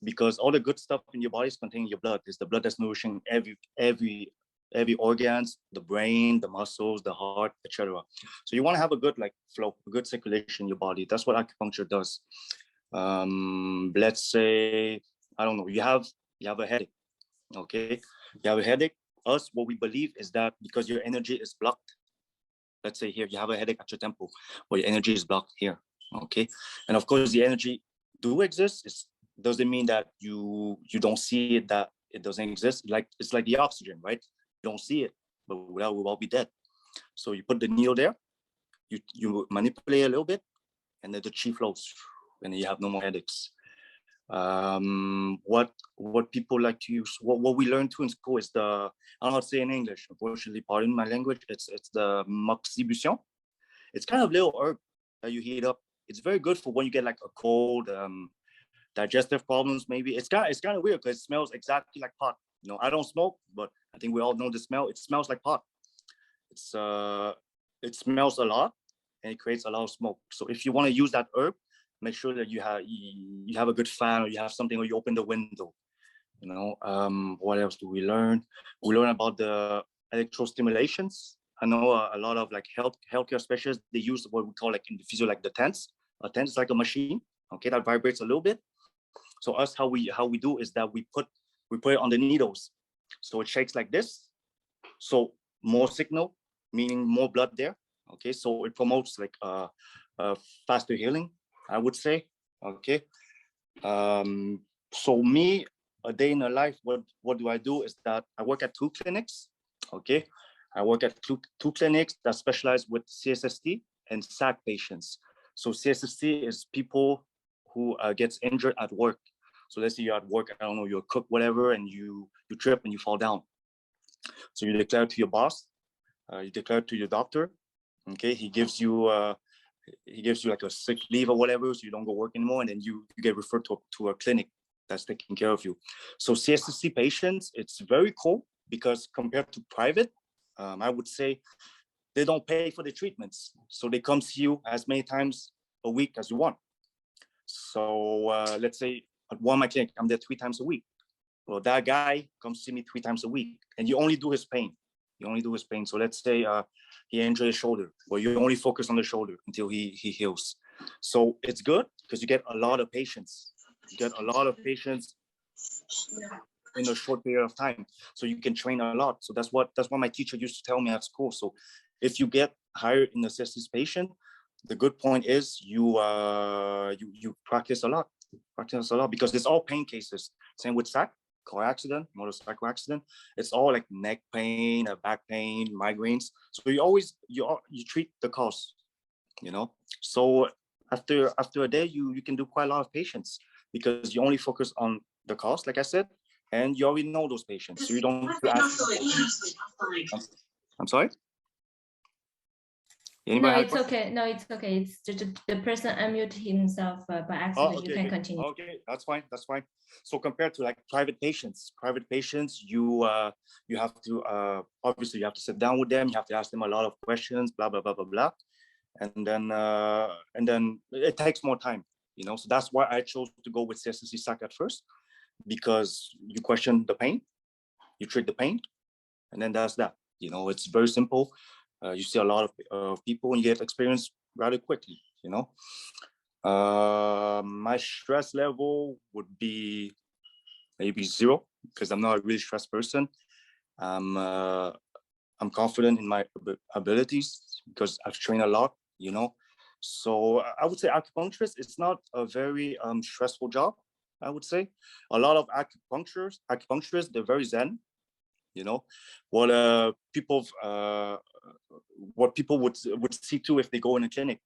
because all the good stuff in your body is contained in your blood. It's the blood that's nourishing every organs, the brain, the muscles, the heart, etc. So you want to have a good like flow, a good circulation in your body. That's what acupuncture does. Let's say, I don't know, you have you have a headache. Okay, you have a headache. Us, what we believe is that because your energy is blocked, let's say here you have a headache at your temple, or your energy is blocked here. Okay, and of course the energy do exist. It doesn't mean that you don't see it, that it doesn't exist. Like it's like the oxygen, right? You don't see it, but without we'll all be dead. So you put the needle there, you manipulate a little bit, and then the chi flows, and you have no more headaches. What people like to use, what we learn too in school is the, I don't know how to say in English, unfortunately, pardon my language, it's the moxibution. It's kind of little herb that you heat up. It's very good for when you get like a cold, digestive problems maybe. It's kind of weird because it smells exactly like pot. You know, I don't smoke, but I think we all know the smell. It smells like pot. It smells a lot and it creates a lot of smoke. So if you want to use that herb, make sure that you have a good fan, or you have something, or you open the window. You know, what else do we learn? We learn about the electrostimulations. I know a lot of like healthcare specialists, they use what we call like in the physio, like the TENS. A TENS is like a machine, okay, that vibrates a little bit. So us, how we do is that we put it on the needles. So it shakes like this. So more signal, meaning more blood there. Okay, so it promotes like faster healing, I would say. Okay. So me, a day in a life, what do I do is that I work at 2 clinics. Okay. I work at two clinics that specialize with CSST and SAC patients. So CSST is people who gets injured at work. So let's say you're at work, I don't know, you're a cook, whatever, and you trip and you fall down. So you declare to your boss, you declare to your doctor. Okay, he gives you like a sick leave or whatever, so you don't go work anymore, and then you get referred to a clinic that's taking care of you. So CSST patients, it's very cool because compared to private, I would say they don't pay for the treatments. So they come see you as many times a week as you want. So let's say at one of my clinic, I'm there 3 times a week. Well, that guy comes see me 3 times a week, and you only do his pain. You only do his pain. So let's say he injured his shoulder, well, you only focus on the shoulder until he heals. So it's good because you get a lot of patients. You get a lot of patients in a short period of time. So you can train a lot. So that's what my teacher used to tell me at school. So if you get hired in a CSST patient, the good point is you practice a lot. Practice a lot because it's all pain cases. Same with SAC. Car accident, motorcycle accident, it's all like neck pain, back pain, migraines. So you treat the cause, you know. So after a day, you can do quite a lot of patients because you only focus on the cause, like I said, and you already know those patients, so you don't need to ask. I'm sorry. No, it's okay. No, it's okay. It's just the person unmute himself by accident. Okay, you can continue. Okay, that's fine. That's fine. So compared to like private patients, you have to obviously you have to sit down with them. You have to ask them a lot of questions, blah blah blah blah blah, and then it takes more time. You know, so that's why I chose to go with CSST SAC at first, because you question the pain, you treat the pain, and then that's that. You know, it's very simple. You see a lot of people and you get experience rather quickly, you know. My stress level would be maybe 0 because I'm not a really stressed person. I'm confident in my abilities because I've trained a lot, you know. So I would say acupuncturist, it's not a very stressful job, I would say. A lot of acupuncturists, they're very zen. You know, what people would see too if they go in a clinic.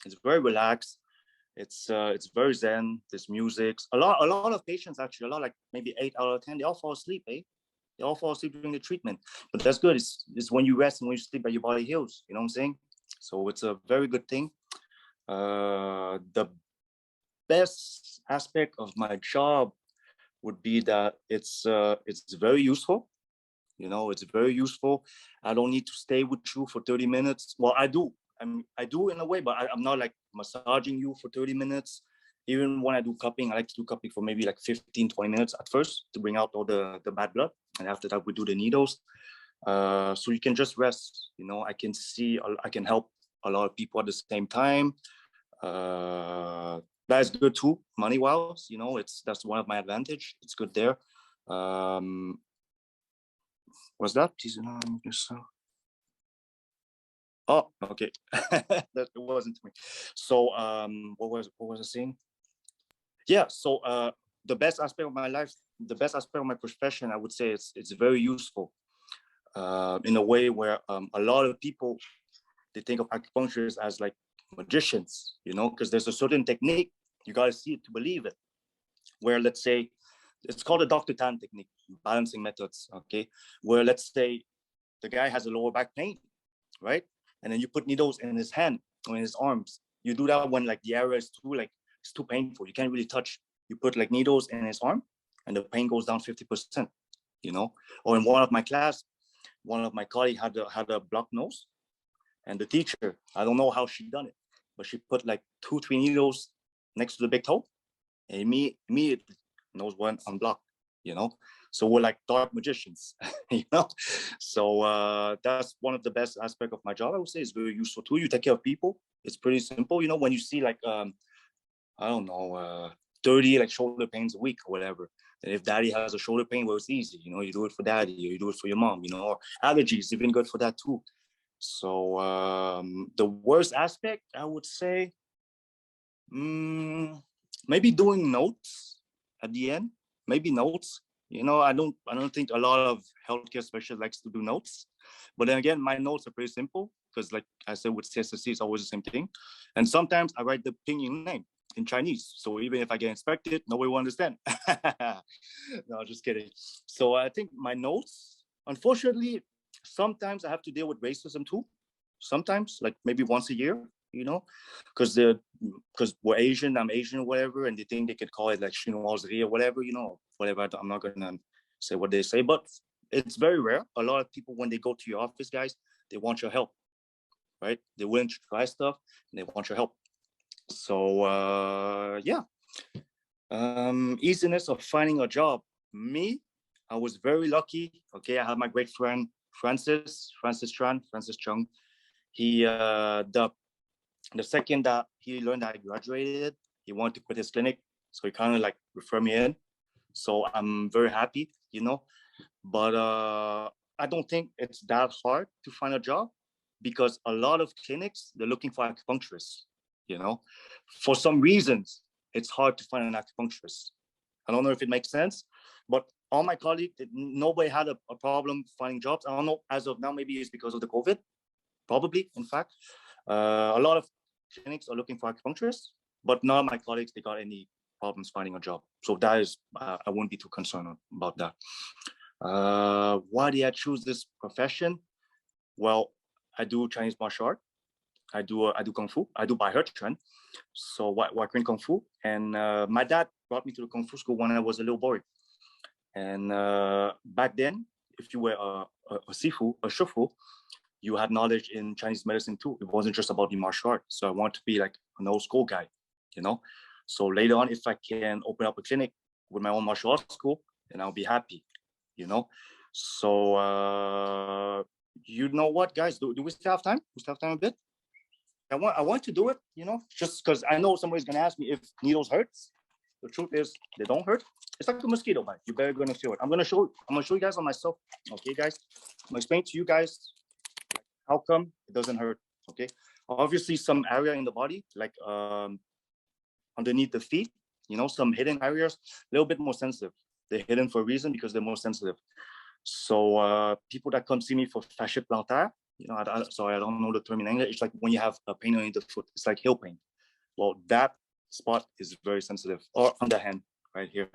It's very relaxed. It's very zen. There's music. A lot of patients actually, like maybe 8 out of 10, they all fall asleep. They all fall asleep during the treatment. But that's good. It's when you rest and when you sleep that your body heals. You know what I'm saying? So it's a very good thing. The best aspect of my job would be that it's very useful. You know, it's very useful. I don't need to stay with you for 30 minutes. Well, I do. I do in a way, but I'm not like massaging you for 30 minutes. Even when I do cupping, I like to do cupping for maybe like 15, 20 minutes at first to bring out all the bad blood. And after that, we do the needles. So you can just rest. You know, I can help a lot of people at the same time. That is good too, money-wise. You know, that's one of my advantage. It's good there. Was that? Oh, okay. That wasn't me. So what was I saying? Yeah, so the best aspect of my life, the best aspect of my profession, I would say it's very useful in a way where a lot of people, they think of acupuncturists as like magicians, you know, because there's a certain technique, you got to see it to believe it. Where let's say, it's called a Dr. Tan technique, balancing methods, okay? Where let's say the guy has a lower back pain, right? And then you put needles in his hand or in his arms. You do that when like the area is too it's too painful. You can't really touch. You put like needles in his arm and the pain goes down 50%, you know? Or in one of my class, one of my colleagues had a blocked nose, and the teacher, I don't know how she done it, but she put like 2-3 needles next to the big toe, and immediately nose went unblocked, you know? So we're like dark magicians, you know? So that's one of the best aspects of my job, I would say. It's very useful too. You take care of people. It's pretty simple, you know, when you see like, I don't know, 30 like shoulder pains a week or whatever. And if daddy has a shoulder pain, well, it's easy, you know, you do it for daddy, or you do it for your mom, you know, or allergies, even good for that too. So the worst aspect, I would say, maybe doing notes at the end, maybe notes. You know, I don't think a lot of healthcare specialists likes to do notes. But then again, my notes are pretty simple because, like I said, with CSSC, it's always the same thing. And sometimes I write the pinyin name in Chinese. So even if I get inspected, nobody will understand. No, just kidding. So I think my notes, unfortunately, sometimes I have to deal with racism too. Sometimes, like maybe once a year, you know, because we're Asian, I'm Asian or whatever, and they think they could call it like chinoiserie or whatever, you know, whatever. I'm not gonna say what they say, but it's very rare. A lot of people, when they go to your office, guys, they want your help, right? They're willing to try stuff and they want your help. So yeah, easiness of finding a job. Me, I was very lucky. Okay, I had my great friend Francis Chung. He the second that he learned that I graduated, he wanted to quit his clinic, so he kind of like referred me in. So I'm very happy, you know. But I don't think it's that hard to find a job, because a lot of clinics, they're looking for acupuncturists, you know. For some reasons, it's hard to find an acupuncturist. I don't know if it makes sense, but all my colleagues, nobody had a problem finding jobs. I don't know, as of now, maybe it's because of the COVID, probably, in fact. A lot of clinics are looking for acupuncturists, but none of my colleagues, they got any problems finding a job. So that is, I won't be too concerned about that. Why did I choose this profession? Well, I do Chinese martial art. I do Kung Fu. I do by her trend. So Korean Kung Fu. And my dad brought me to the Kung Fu school when I was a little boy. And back then, if you were a sifu, a shifu, you had knowledge in Chinese medicine too. It wasn't just about the martial art. So I want to be like an old school guy, you know? So later on, if I can open up a clinic with my own martial arts school, then I'll be happy, you know? So, you know what, guys, do we still have time? We still have time a bit? I want to do it, you know, just because I know somebody's going to ask me if needles hurts. The truth is, they don't hurt. It's like a mosquito bite. You better going to feel it. I'm going to show you guys on myself. Okay, guys? I'm going to explain to you guys how come it doesn't hurt, okay? Obviously, some area in the body, like underneath the feet, you know, some hidden areas, a little bit more sensitive. They're hidden for a reason, because they're more sensitive. So people that come see me for fascia plantaire, you know, sorry, I don't know the term in English. It's like when you have a pain on the foot, it's like heel pain. Well, that spot is very sensitive, or on the hand right here,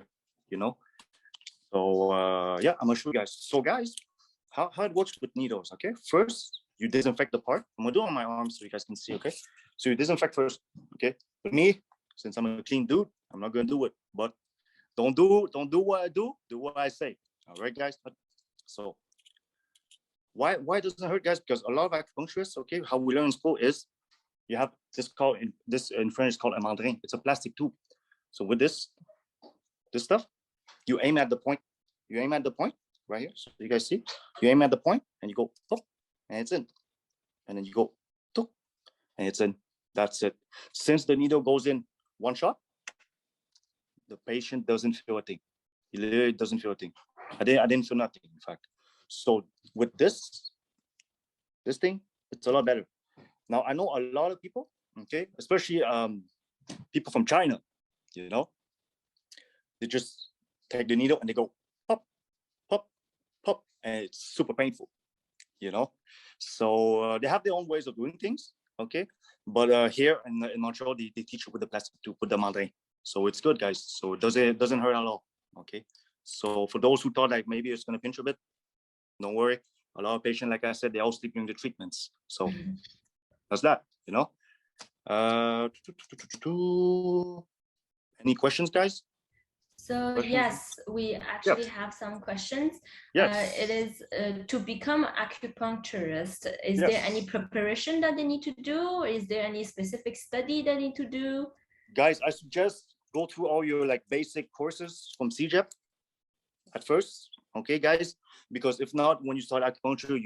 you know? So yeah, I'm gonna show you guys. So guys, how it works with needles, okay? First, you disinfect the part. I'm gonna do it on my arms so you guys can see, okay? So you disinfect first, okay? With me, since I'm a clean dude, I'm not gonna do it, but don't do what I do what I say. All right, guys? So why it doesn't hurt, guys? Because a lot of acupuncturists, okay, how we learn in school is you have this in French is called a mandrin. It's a plastic tube. So with this stuff, you aim at the point. You aim at the point right here. So you guys see, you aim at the point and you go, oh, and it's in. And then you go, oh, and it's in. That's it. Since the needle goes in one shot, the patient doesn't feel a thing. He literally doesn't feel a thing. I didn't feel nothing, in fact. So with this thing, it's a lot better. Now I know a lot of people, okay, especially people from China, you know, they just take the needle and they go pop, pop, pop, and it's super painful, you know. So they have their own ways of doing things, okay. But here in Montreal, they teach you with the plastic to put them on there. So it's good, guys. So it doesn't hurt at all, okay. So for those who thought like maybe it's gonna pinch a bit, don't worry. A lot of patients, like I said, they all sleep during the treatments. So that's that, you know. Any questions, guys? So Questions? yes, we actually have some questions. Yes. It is to become acupuncturist. Is Yes. there any preparation that they need to do? Or is there any specific study they need to do? Guys, I suggest go through all your like basic courses from CEGEP at first, okay, guys? Because if not, when you start acupuncture,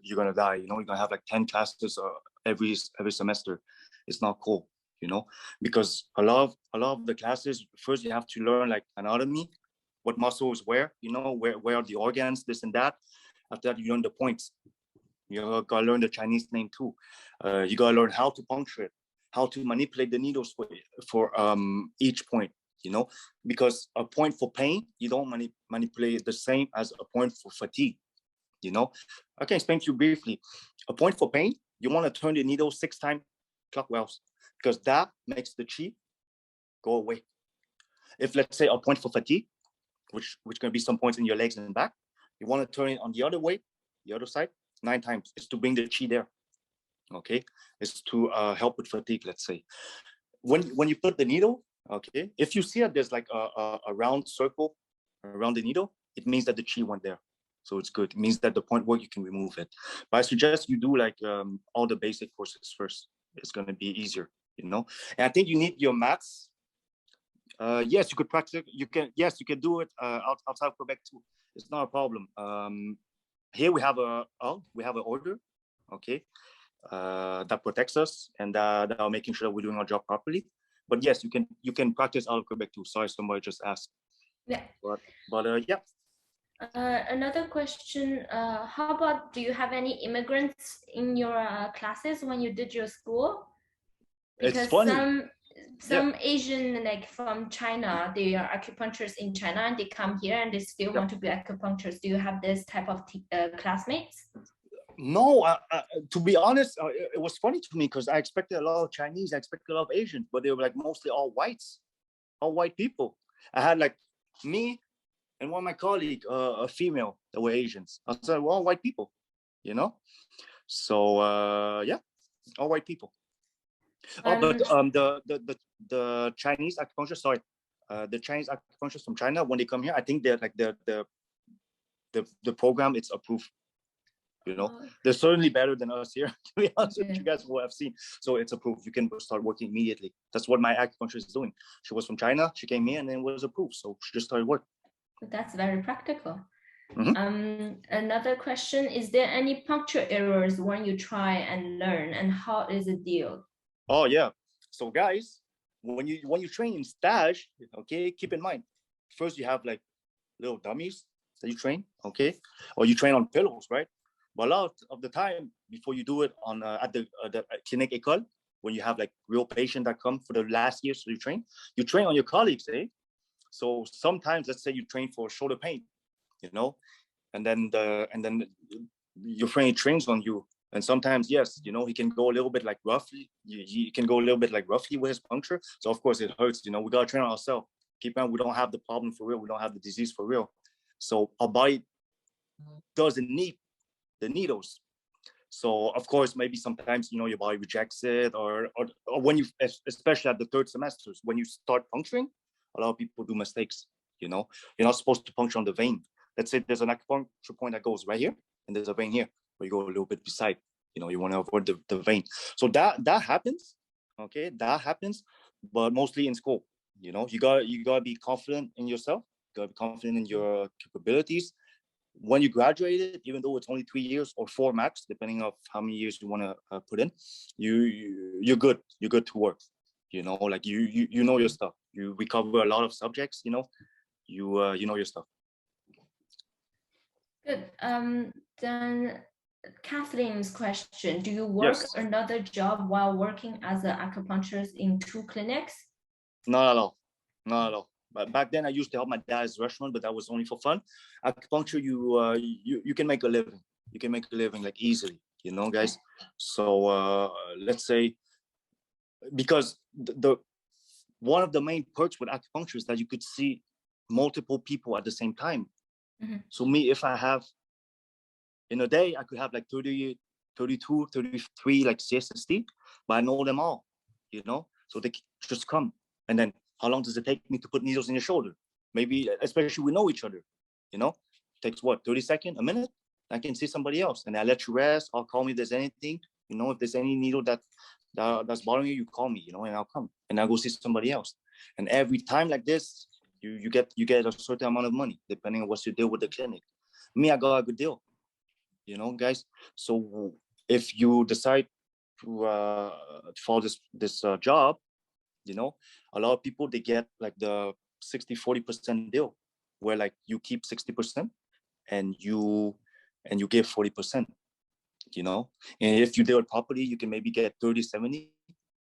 you're gonna die. You know, you're gonna have like 10 classes every semester. It's not cool, you know, because a lot of the classes, first you have to learn like anatomy, what muscles where, you know, where are the organs, this and that. After that, you learn the points. You gotta learn the Chinese name too. You gotta learn how to puncture it, how to manipulate the needles for each point, you know, because a point for pain, you don't manipulate it the same as a point for fatigue, you know. I can explain to you briefly. A point for pain, you want to turn the needle 6 times clockwise, because that makes the chi go away. If let's say a point for fatigue, which can be some points in your legs and back, you want to turn it on the other way, the other side, 9 times. It's to bring the chi there. Okay, it's to help with fatigue. Let's say when you put the needle, okay, if you see that there's like a round circle around the needle, it means that the chi went there. So it's good. It means that the point where you can remove it. But I suggest you do like all the basic courses first. It's going to be easier, you know. And I think you need your mats. Yes, you could practice. You can do it outside of Quebec too. It's not a problem. Here we have an order, okay, that protects us and that are making sure that we're doing our job properly. But yes, you can practice out of Quebec too. Sorry, somebody just asked. Yeah. But yeah. Another question, how about, do you have any immigrants in your classes when you did your school? Because it's funny. some Asian, like from China, they are acupuncturists in China and they come here and they still want to be acupuncturists. Do you have this type of classmates? No, to be honest, it was funny to me because I expected a lot of Chinese, I expected a lot of Asians, but they were like mostly all whites, all white people. I had like me and one of my colleagues, a female, that were Asians. I said, well, all white people, you know? So yeah, all white people. Oh, but the Chinese acupuncture, sorry, the Chinese acupuncturists from China, when they come here, I think they're like the program, it's approved. You know, they're certainly better than us here. To be honest with you guys, who I've seen, so it's approved. You can start working immediately. That's what my acupuncturist is doing. She was from China. She came here and then was approved, so she just started work. That's very practical. Mm-hmm. Another question: is there any puncture errors when you try and learn, and how is the deal? Oh yeah. So guys, when you train in stage, okay, keep in mind, first you have like little dummies that you train, okay, or you train on pillows, right? But a lot of the time, before you do it on at the clinic école, when you have like real patients that come for the last year, so you train on your colleagues, eh? So sometimes, let's say you train for shoulder pain, you know, and then your friend trains on you, and sometimes, yes, you know, he can go a little bit like roughly. He can go a little bit like roughly with his puncture. So of course it hurts. You know, we gotta train on ourselves. Keep in mind, we don't have the problem for real. We don't have the disease for real. So our body doesn't need the needles. So of course, maybe sometimes, you know, your body rejects it, or when you, especially at the 3rd semesters, when you start puncturing, a lot of people do mistakes. You know, you're not supposed to puncture on the vein. Let's say there's an acupuncture point that goes right here, and there's a vein here, where you go a little bit beside. You know, you want to avoid the vein. So that happens. Okay, that happens, but mostly in school. You know, you gotta be confident in yourself. You gotta be confident in your capabilities. When you graduated, even though it's only 3 years or 4 max, depending on how many years you want to put in, you're good. You're good to work. You know, like you know your stuff. We cover a lot of subjects. You know, you know your stuff. Good. Then Kathleen's question: do you work another job while working as an acupuncturist in 2 clinics? Not at all. Not at all. But back then, I used to help my dad's restaurant, but that was only for fun. Acupuncture, you can make a living. You can make a living like easily, you know, guys. So let's say, because the one of the main perks with acupuncture is that you could see multiple people at the same time. So me, if I have in a day, I could have like 30, 32, 33 like CSST, but I know them all, you know, so they just come. And then how long does it take me to put needles in your shoulder? Maybe, especially we know each other, you know, takes what, 30 seconds, a minute? I can see somebody else, and I let you rest. I'll call me if there's anything, you know, if there's any needle that's bothering you, you call me, you know, and I'll come and I'll go see somebody else. And every time like this, you get a certain amount of money depending on what you deal with the clinic. Me, I got a good deal, you know, guys. So if you decide to follow this job, you know, a lot of people, they get like the 60-40% deal, where like you keep 60% and you give 40%, you know. And if you do it properly, you can maybe get 30-70,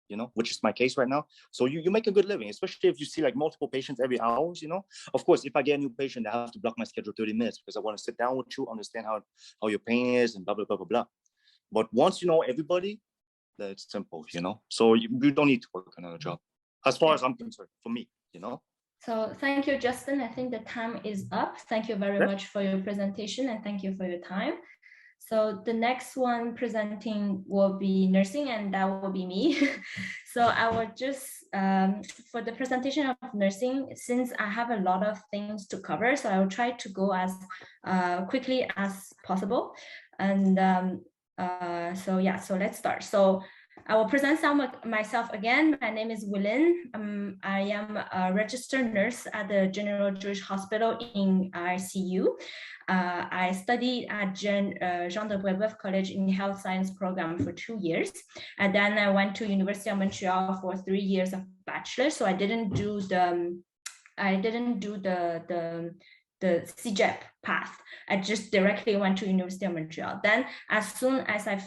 you know, which is my case right now. So you make a good living, especially if you see like multiple patients every hour, you know. Of course, if I get a new patient, I have to block my schedule 30 minutes because I want to sit down with you, understand how your pain is and blah, blah, blah, blah, blah. But once you know everybody, that's simple, you know. So you don't need to work another job, as far as I'm concerned, for me, you know. So thank you, Justin. I think the time is up. Thank you very much for your presentation, and thank you for your time. So the next one presenting will be nursing, and that will be me. So I will just, for the presentation of nursing, since I have a lot of things to cover, so I will try to go as quickly as possible. And so yeah, so let's start. So I will present myself again. My name is Wilin. I am a registered nurse at the General Jewish Hospital in ICU. I studied at Jean de Brébeuf College in Health Science program for 2 years. And then I went to University of Montreal for 3 years of bachelor. So I didn't do the CEGEP path. I just directly went to University of Montreal. Then as soon as I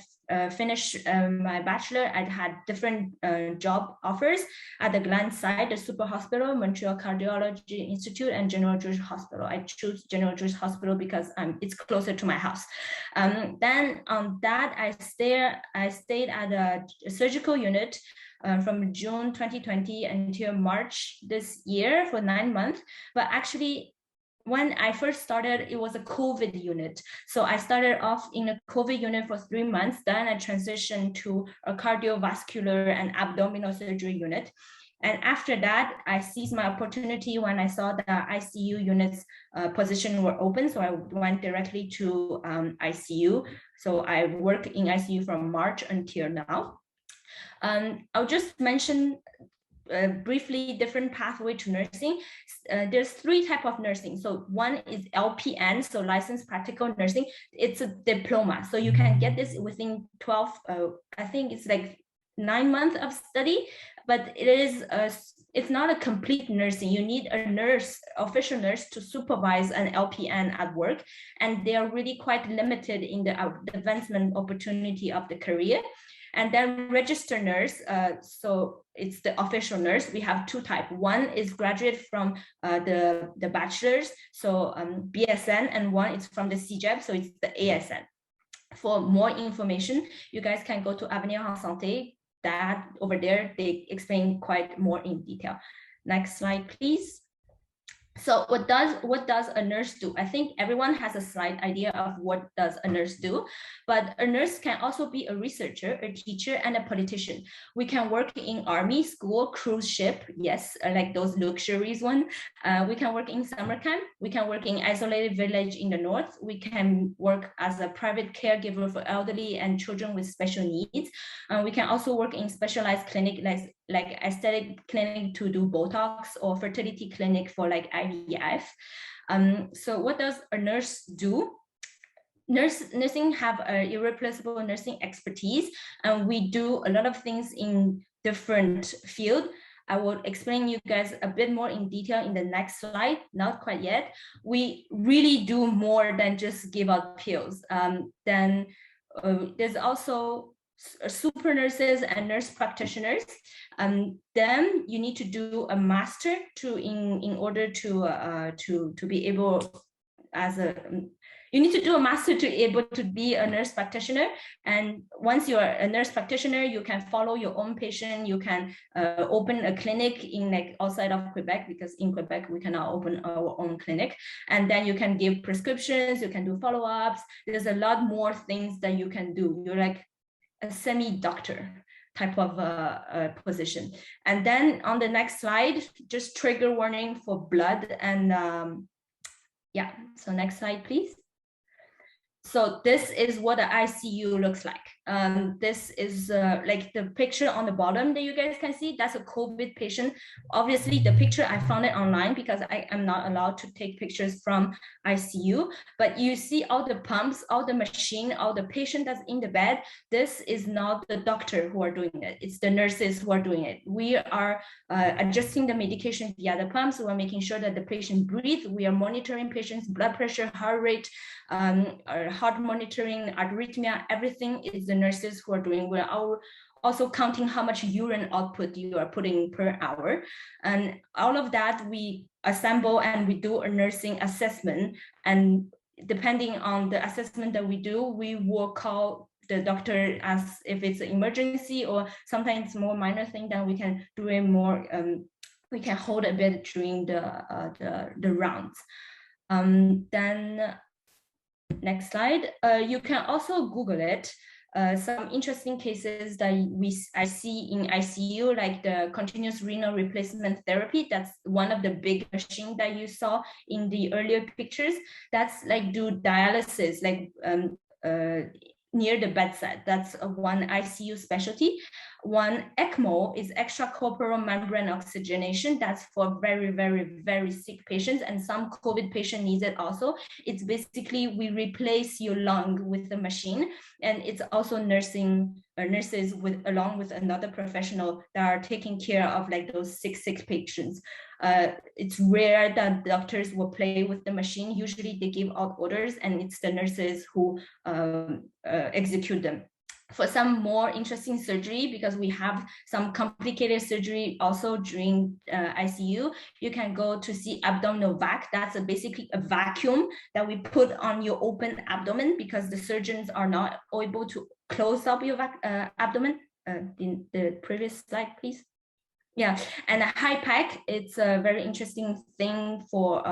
finished my bachelor, I had different job offers at the Gland side, the Super Hospital, Montreal Cardiology Institute, and General Jewish Hospital. I choose General Jewish Hospital because it's closer to my house. Then on that, I stayed at a surgical unit from June 2020 until March this year for 9 months. But actually, when I first started, it was a COVID unit. So I started off in a COVID unit for 3 months. Then I transitioned to a cardiovascular and abdominal surgery unit. And after that, I seized my opportunity when I saw the ICU units position were open. So I went directly to ICU. So I work in ICU from March until now. I'll just mention briefly different pathway to nursing. There's 3 types of nursing. So one is LPN, so licensed practical nursing. It's a diploma, so you can get this within 12. I think it's like 9 months of study, but it's not a complete nursing. You need a nurse, official nurse, to supervise an LPN at work, and they are really quite limited in the advancement opportunity of the career. And then registered nurse, so it's the official nurse. We have 2 types. One is graduate from the bachelor's, so BSN, and one is from the CEGEP, so it's the ASN. For more information, you guys can go to Avenir en Santé. That over there, they explain quite more in detail. Next slide, please. So what does a nurse do? I think everyone has a slight idea of what does a nurse do, but a nurse can also be a researcher, a teacher, and a politician. We can work in army, school, cruise ship, yes, like those luxuries one. We can work in summer camp. We can work in isolated village in the north. We can work as a private caregiver for elderly and children with special needs. We can also work in specialized clinic like aesthetic clinic to do Botox, or fertility clinic for like IVF. So what does a nurse do? Nursing have an irreplaceable nursing expertise, and we do a lot of things in different fields. I will explain you guys a bit more in detail in the next slide, not quite yet. We really do more than just give out pills. Then there's also super nurses and nurse practitioners. Then you need to do a master in order to be able as a you need to do a master to be able to be a nurse practitioner. And once you are a nurse practitioner, you can follow your own patient. You can open a clinic in like outside of Quebec, because in Quebec we cannot open our own clinic. And then you can give prescriptions, you can do follow-ups. There's a lot more things that you can do. You're like a semi-doctor type of position. And then on the next slide, just trigger warning for blood and yeah, so next slide, please. So this is what the ICU looks like. This is like the picture on the bottom that you guys can see. That's a COVID patient. Obviously, the picture, I found it online because I am not allowed to take pictures from ICU. But you see all the pumps, all the machine, all the patient that's in the bed. This is not the doctor who are doing it. It's the nurses who are doing it. We are adjusting the medication via the pumps. We're making sure that the patient breathes. We are monitoring patient's blood pressure, heart rate, heart monitoring, arrhythmia, everything is the nurses who are doing. We're also counting how much urine output you are putting per hour. And all of that we assemble and we do a nursing assessment. And depending on the assessment that we do, we will call the doctor as if it's an emergency, or sometimes more minor thing, then we can do it more, we can hold a bit during the rounds. Then next slide. You can also Google it. Some interesting cases that I see in ICU, like the continuous renal replacement therapy. That's one of the big machines that you saw in the earlier pictures. That's like do dialysis, like near the bedside. That's one ICU specialty. One ECMO is extracorporeal membrane oxygenation. That's for very, very, very sick patients, and some COVID patient needs it also. It's basically we replace your lung with the machine, and it's also nurses along with another professional that are taking care of like those sick patients. It's rare that doctors will play with the machine. Usually they give out orders and it's the nurses who execute them. For some more interesting surgery, because we have some complicated surgery also during ICU, you can go to see abdominal vac. That's basically a vacuum that we put on your open abdomen, because the surgeons are not able to close up your abdomen. In the previous slide, please. Yeah, and a high pack, it's a very interesting thing for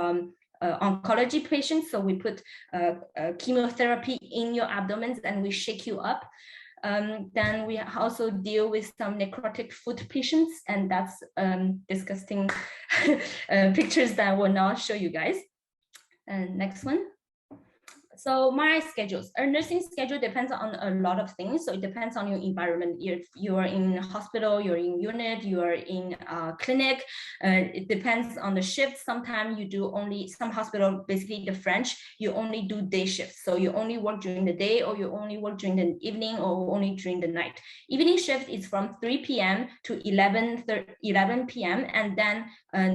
oncology patients. So we put chemotherapy in your abdomens and we shake you up. Then we also deal with some necrotic foot patients, and that's disgusting pictures that I will not show you guys. And next one. So my schedules, our nursing schedule depends on a lot of things. So it depends on your environment. If you are in hospital, you're in unit, you are in clinic. It depends on the shift. Sometimes you do only, some hospital, basically the French, you only do day shifts. So you only work during the day, or you only work during the evening, or only during the night. Evening shift is from 3 p.m. to 11 p.m. And then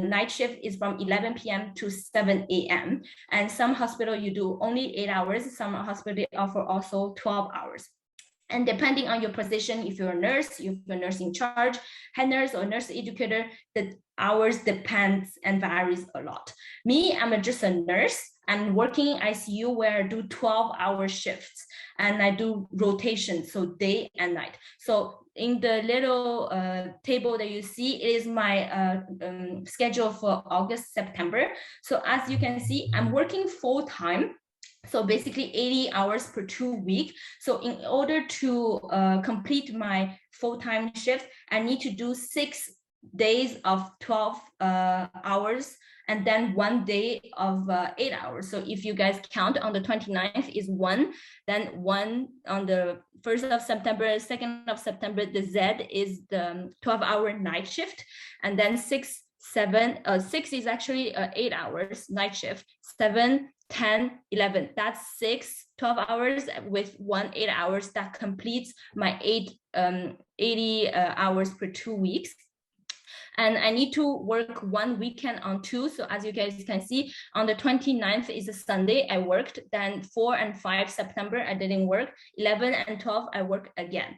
night shift is from 11 p.m. to 7 a.m. And some hospital you do only 8 hours. Some hospital offer also 12 hours. And depending on your position, if you're a nurse, if you're a nurse in charge, head nurse or nurse educator, the hours depends and varies a lot. Me, I'm just a nurse. I'm working in ICU where I do 12-hour shifts and I do rotation, so day and night. So in the little table that you see, it is my schedule for August, September. So as you can see, I'm working full-time. So basically 80 hours per 2 weeks. So in order to complete my full-time shift, I need to do 6 days of 12 hours and then 1 day of 8 hours. So if you guys count, on the 29th is 1, then 1 on the 1st of September, 2nd of September, the Z is the 12-hour night shift. And then 6 is actually 8 hours night shift, 7, 10, 11, that's 12 hours with 1 8 hours. That completes my 80 hours per 2 weeks. And I need to work one weekend on 2. So as you guys can see, on the 29th is a Sunday, I worked. Then 4 and 5 September, I didn't work. 11 and 12, I work again.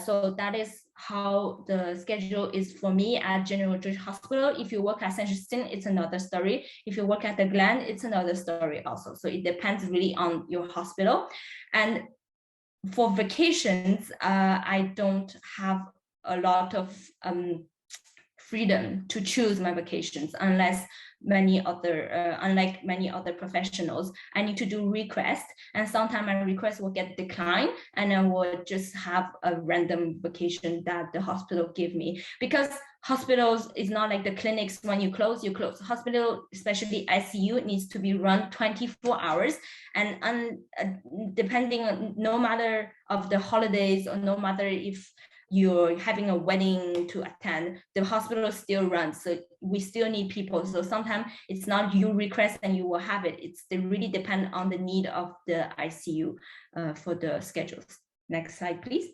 So that is how the schedule is for me at General George Hospital. If you work at St. Justine, it's another story. If you work at the Glen, it's another story also. So it depends really on your hospital. And for vacations, I don't have a lot of freedom to choose my vacations, unlike many other professionals. I need to do request, and sometimes my request will get declined, and I will just have a random vacation that the hospital give me, because hospitals is not like the clinics. When you close, you close. Hospital, especially ICU, needs to be run 24 hours, and depending on, no matter of the holidays, or no matter if you're having a wedding to attend, the hospital still runs. So we still need people. So sometimes it's not you request and you will have it. They really depend on the need of the ICU for the schedules. Next slide, please.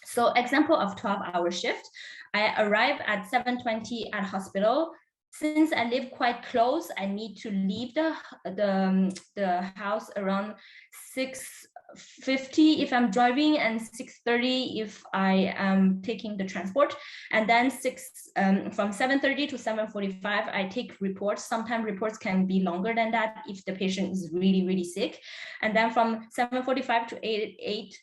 So example of 12-hour shift. I arrive at 7:20 at hospital. Since I live quite close, I need to leave the house around 6:50 if I'm driving, and 6:30 if I am taking the transport. And then from 7:30 to 7:45, I take reports. Sometimes reports can be longer than that if the patient is really, really sick. And then from 7:45 to 8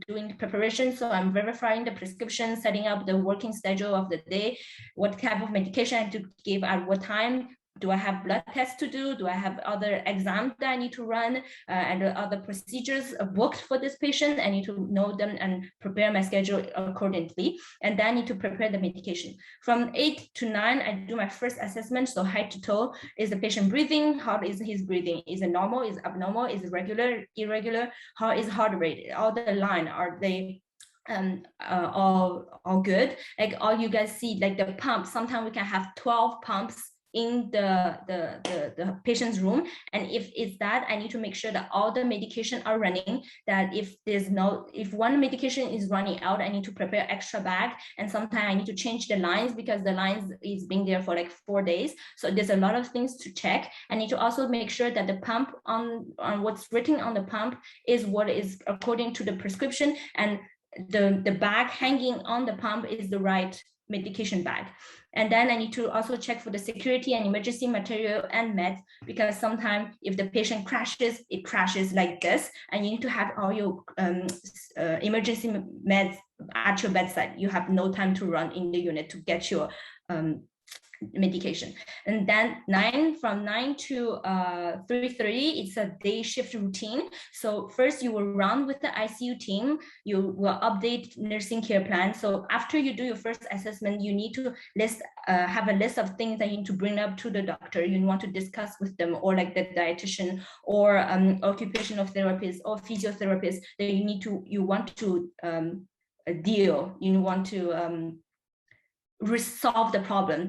doing preparation. So I'm verifying the prescription, setting up the working schedule of the day, what type of medication I have to give at what time. Do I have blood tests to do? Do I have other exams that I need to run, and other procedures booked for this patient? I need to know them and prepare my schedule accordingly. And then I need to prepare the medication. From 8 to 9, I do my first assessment. So head to toe, is the patient breathing? How is his breathing? Is it normal? Is it abnormal? Is it regular, irregular? How is heart rate? All the line, are they all good? Like all you guys see, like the pump, sometimes we can have 12 pumps in the patient's room, and if it's that, I need to make sure that all the medication are running, that if one medication is running out, I need to prepare extra bag, and sometimes I need to change the lines because the lines is being there for like 4 days. So there's a lot of things to check. I need to also make sure that the pump on what's written on the pump is what is according to the prescription, and the bag hanging on the pump is the right medication bag. And then I need to also check for the security and emergency material and meds, because sometimes if the patient crashes, it crashes like this, and you need to have all your emergency meds at your bedside. You have no time to run in the unit to get your medication. And then from 9 to 3:30, it's a day shift routine. So first you will run with the ICU team, you will update nursing care plan. So after you do your first assessment, you need to have a list of things that you need to bring up to the doctor. You want to discuss with them, or like the dietitian, or occupational therapist, or physiotherapist that you want to deal. You want to resolve the problem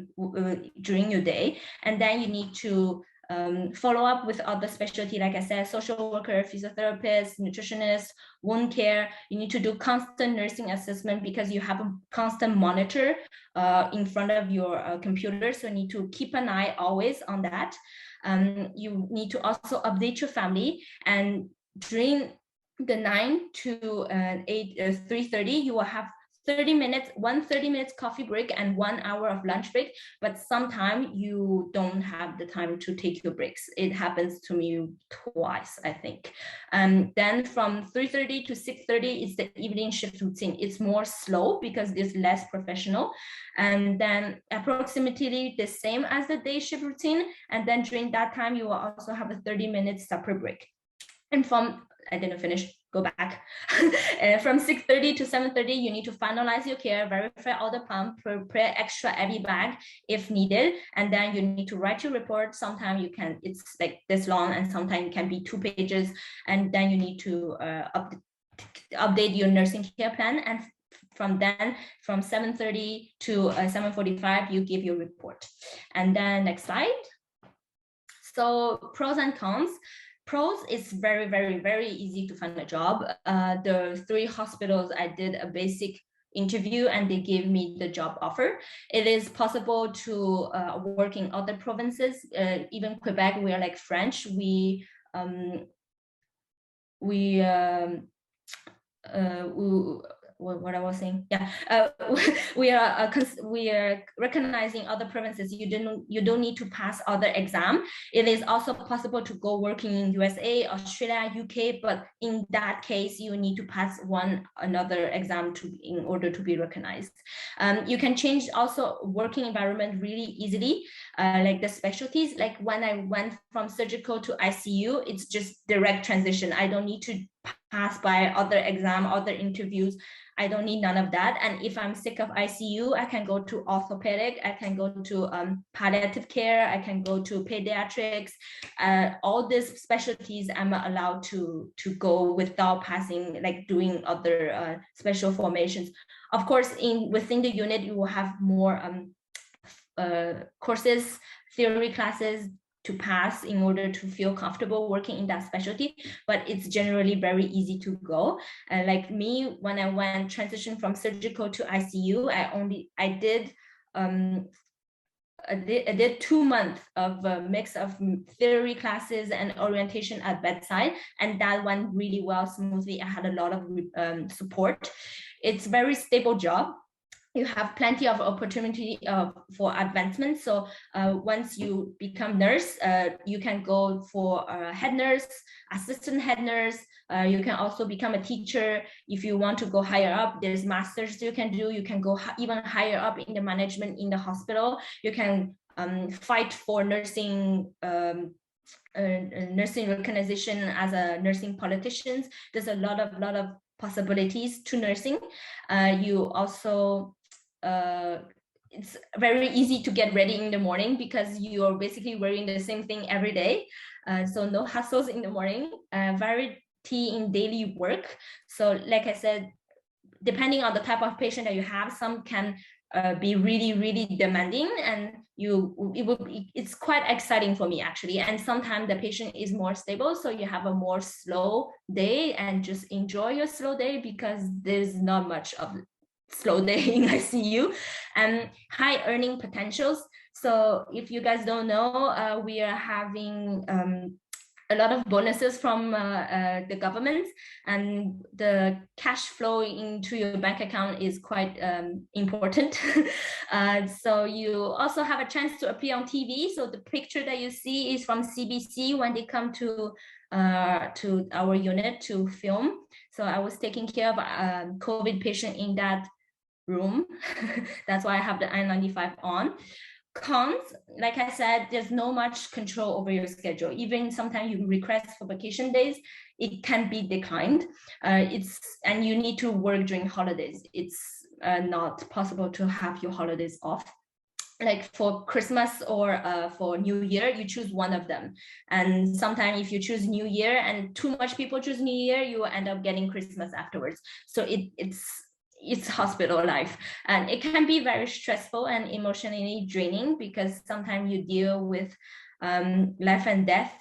during your day. And then you need to follow up with other specialty, like I said, social worker, physiotherapist, nutritionist, wound care. You need to do constant nursing assessment because you have a constant monitor in front of your computer. So you need to keep an eye always on that. You need to also update your family. And during the 9 to 3:30, you will have 30 minutes coffee break and 1 hour of lunch break. But sometimes you don't have the time to take your breaks. It happens to me twice, I think. Then from 3:30 to 6:30 is the evening shift routine. It's more slow because it's less professional. And then approximately the same as the day shift routine. And then during that time, you will also have a 30-minute supper break. And I didn't finish, go back. From 6:30 to 7:30, you need to finalize your care, verify all the pump, prepare extra IV bag if needed, and then you need to write your report. Sometimes it's like this long, and sometimes it can be 2 pages, and then you need to update your nursing care plan. And from 7:30 to 7:45, you give your report. And then next slide. So pros and cons. Pros is very, very, very easy to find a job. The 3 hospitals, I did a basic interview and they gave me the job offer. It is possible to work in other provinces, even Quebec. We are like French. What I was saying, yeah, we are recognizing other provinces. You don't need to pass other exam. It is also possible to go working in USA, Australia, UK, but in that case, you need to pass another exam in order to be recognized. You can change also working environment really easily, like the specialties. Like when I went from surgical to ICU, it's just direct transition. I don't need to pass by other exam, other interviews. I don't need none of that. And if I'm sick of ICU, I can go to orthopedic, I can go to palliative care, I can go to pediatrics. All these specialties I'm allowed to go without passing, like doing other special formations. Of course, within the unit, you will have more courses, theory classes to pass in order to feel comfortable working in that specialty, but it's generally very easy to go. Like me, when I went transition from surgical to ICU, I did 2 months of a mix of theory classes and orientation at bedside, and that went really well, smoothly. I had a lot of support. It's a very stable job. You have plenty of opportunity for advancement. So once you become nurse, you can go for head nurse, assistant head nurse. You can also become a teacher. If you want to go higher up, there's masters you can do. You can go even higher up in the management in the hospital. You can fight for nursing nursing recognition as a nursing politician. There's a lot of possibilities to nursing. You also it's very easy to get ready in the morning because you're basically wearing the same thing every day. So no hassles in the morning, variety in daily work. So like I said, depending on the type of patient that you have, some can be really demanding, and it's quite exciting for me actually. And sometimes the patient is more stable, so you have a more slow day and just enjoy your slow day because there's not much of slow day in ICU. And high earning potentials. So if you guys don't know, we are having a lot of bonuses from the government, and the cash flow into your bank account is quite important. So you also have a chance to appear on TV. So the picture that you see is from CBC when they come to our unit to film. So I was taking care of a COVID patient in that room. That's why I have the N95 on. Cons, like I said, there's no much control over your schedule. Even sometimes you request for vacation days, it can be declined. And you need to work during holidays. It's not possible to have your holidays off. Like for Christmas or for New Year, you choose one of them. And sometimes if you choose New Year and too much people choose New Year, you will end up getting Christmas afterwards. So it's hospital life, and it can be very stressful and emotionally draining because sometimes you deal with life and death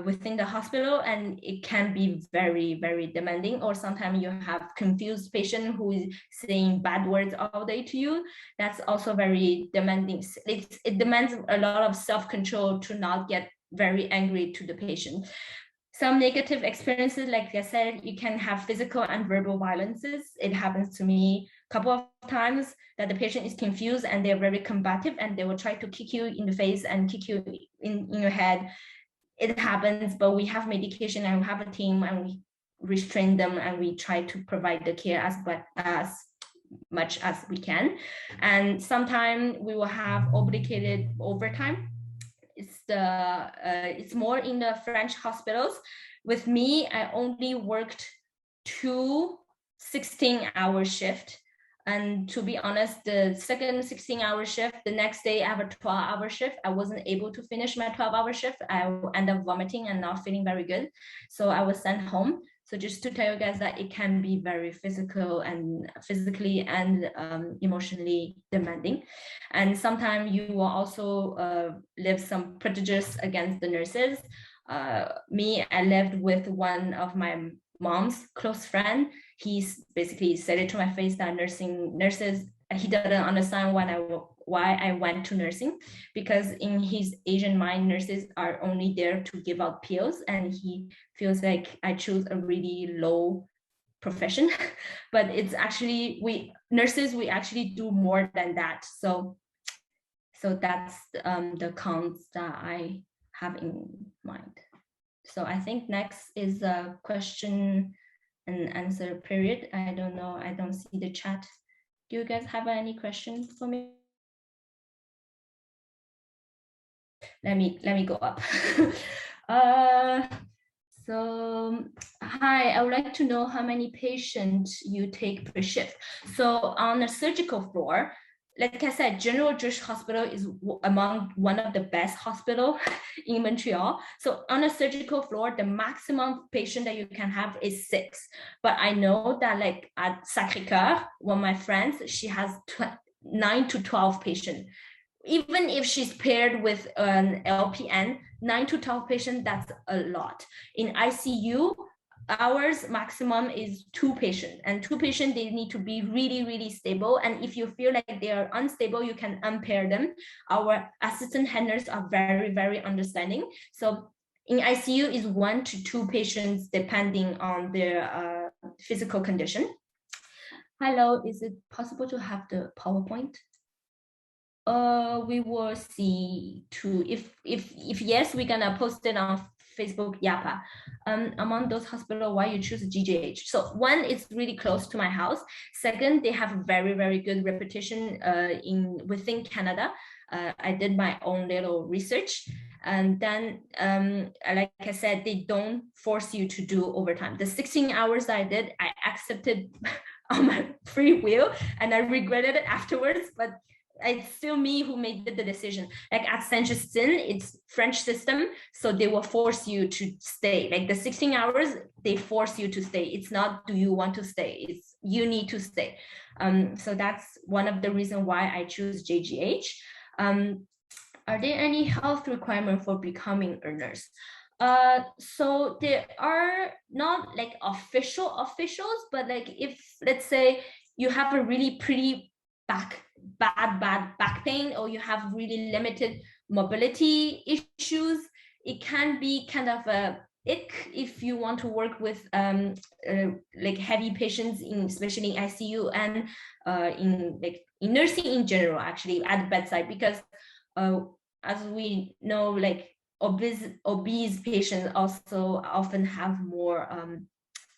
within the hospital, and it can be very demanding. Or sometimes you have confused patient who is saying bad words all day to you. That's also very demanding. It demands a lot of self-control to not get very angry to the patient. Some negative experiences, like I said, you can have physical and verbal violences. It happens to me a couple of times that the patient is confused and they're very combative and they will try to kick you in the face and kick you in your head. It happens, but we have medication and we have a team and we restrain them and we try to provide the care as much as we can. And sometimes we will have obligated overtime. It's more in the French hospitals. With me, I only worked 2 16-hour shift. And to be honest, the second 16-hour shift, the next day I have a 12-hour shift. I wasn't able to finish my 12-hour shift. I ended up vomiting and not feeling very good. So I was sent home. So just to tell you guys that it can be very physically and emotionally demanding. And sometimes you will also live some prejudice against the nurses. I lived with one of my mom's close friend. he's basically said it to my face that nurses, he doesn't understand why I went to nursing, because in his Asian mind, nurses are only there to give out pills, and he feels like I choose a really low profession. But it's actually, we actually do more than that. So that's the cons that I have in mind. So I think next is a question and answer period. I don't know, I don't see the chat. Do you guys have any questions for me? Let me go up. So, hi, I would like to know how many patients you take per shift. So on the surgical floor, like I said, General Jewish Hospital is among one of the best hospitals in Montreal. So on a surgical floor, the maximum patient that you can have is 6. But I know that like at Sacré-Cœur, one of my friends, she has 9 to 12 patients. Even if she's paired with an LPN, 9 to 12 patients, that's a lot. In ICU, ours maximum is 2 patients, and 2 patients, they need to be really, really stable. And if you feel like they are unstable, you can unpair them. Our assistant head nurse are very, very understanding. So in ICU is 1 to 2 patients, depending on their physical condition. Hello, is it possible to have the PowerPoint? We will see too. If yes, we're gonna post it on Facebook YAHPA. Among those hospitals, why you choose GJH? So 1, it's really close to my house. 2nd, they have very, very good reputation within Canada. I did my own little research. And then, like I said, they don't force you to do overtime. The 16 hours I did, I accepted on my free will, and I regretted it afterwards, but it's still me who made the decision. Like at Saint-Justin, it's French system, so they will force you to stay. Like the 16 hours, they force you to stay. It's not, do you want to stay? It's, you need to stay. So that's one of the reasons why I choose JGH. Are there any health requirements for becoming a nurse? So there are not like officials, but like if, let's say you have a really pretty bad back pain, or you have really limited mobility issues, it can be kind of a ick if you want to work with like heavy patients, especially in ICU and in nursing in general, actually at the bedside, because as we know, like obese patients also often have more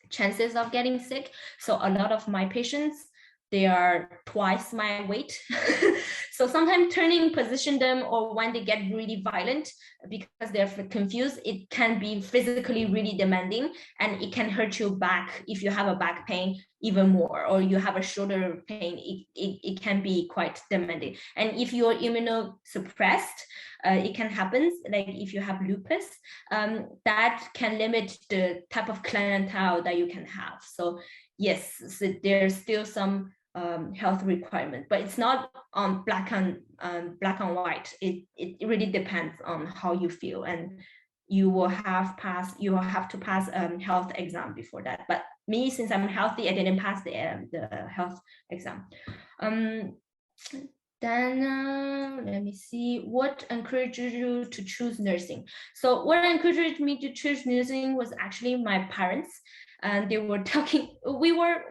chances of getting sick. So a lot of my patients, they are twice my weight. So sometimes turning position them, or when they get really violent because they're confused, it can be physically really demanding, and it can hurt your back. If you have a back pain, even more, or you have a shoulder pain, it can be quite demanding. And if you're immunosuppressed, it can happen, like if you have lupus, that can limit the type of clientele that you can have. So yes, so there's still some health requirement, but it's not on black and white. It really depends on how you feel, and you will have to pass health exam before that. But me, since I'm healthy, I didn't pass the health exam. Then let me see, what encouraged you to choose nursing? So what encouraged me to choose nursing was actually my parents. And they were talking, we were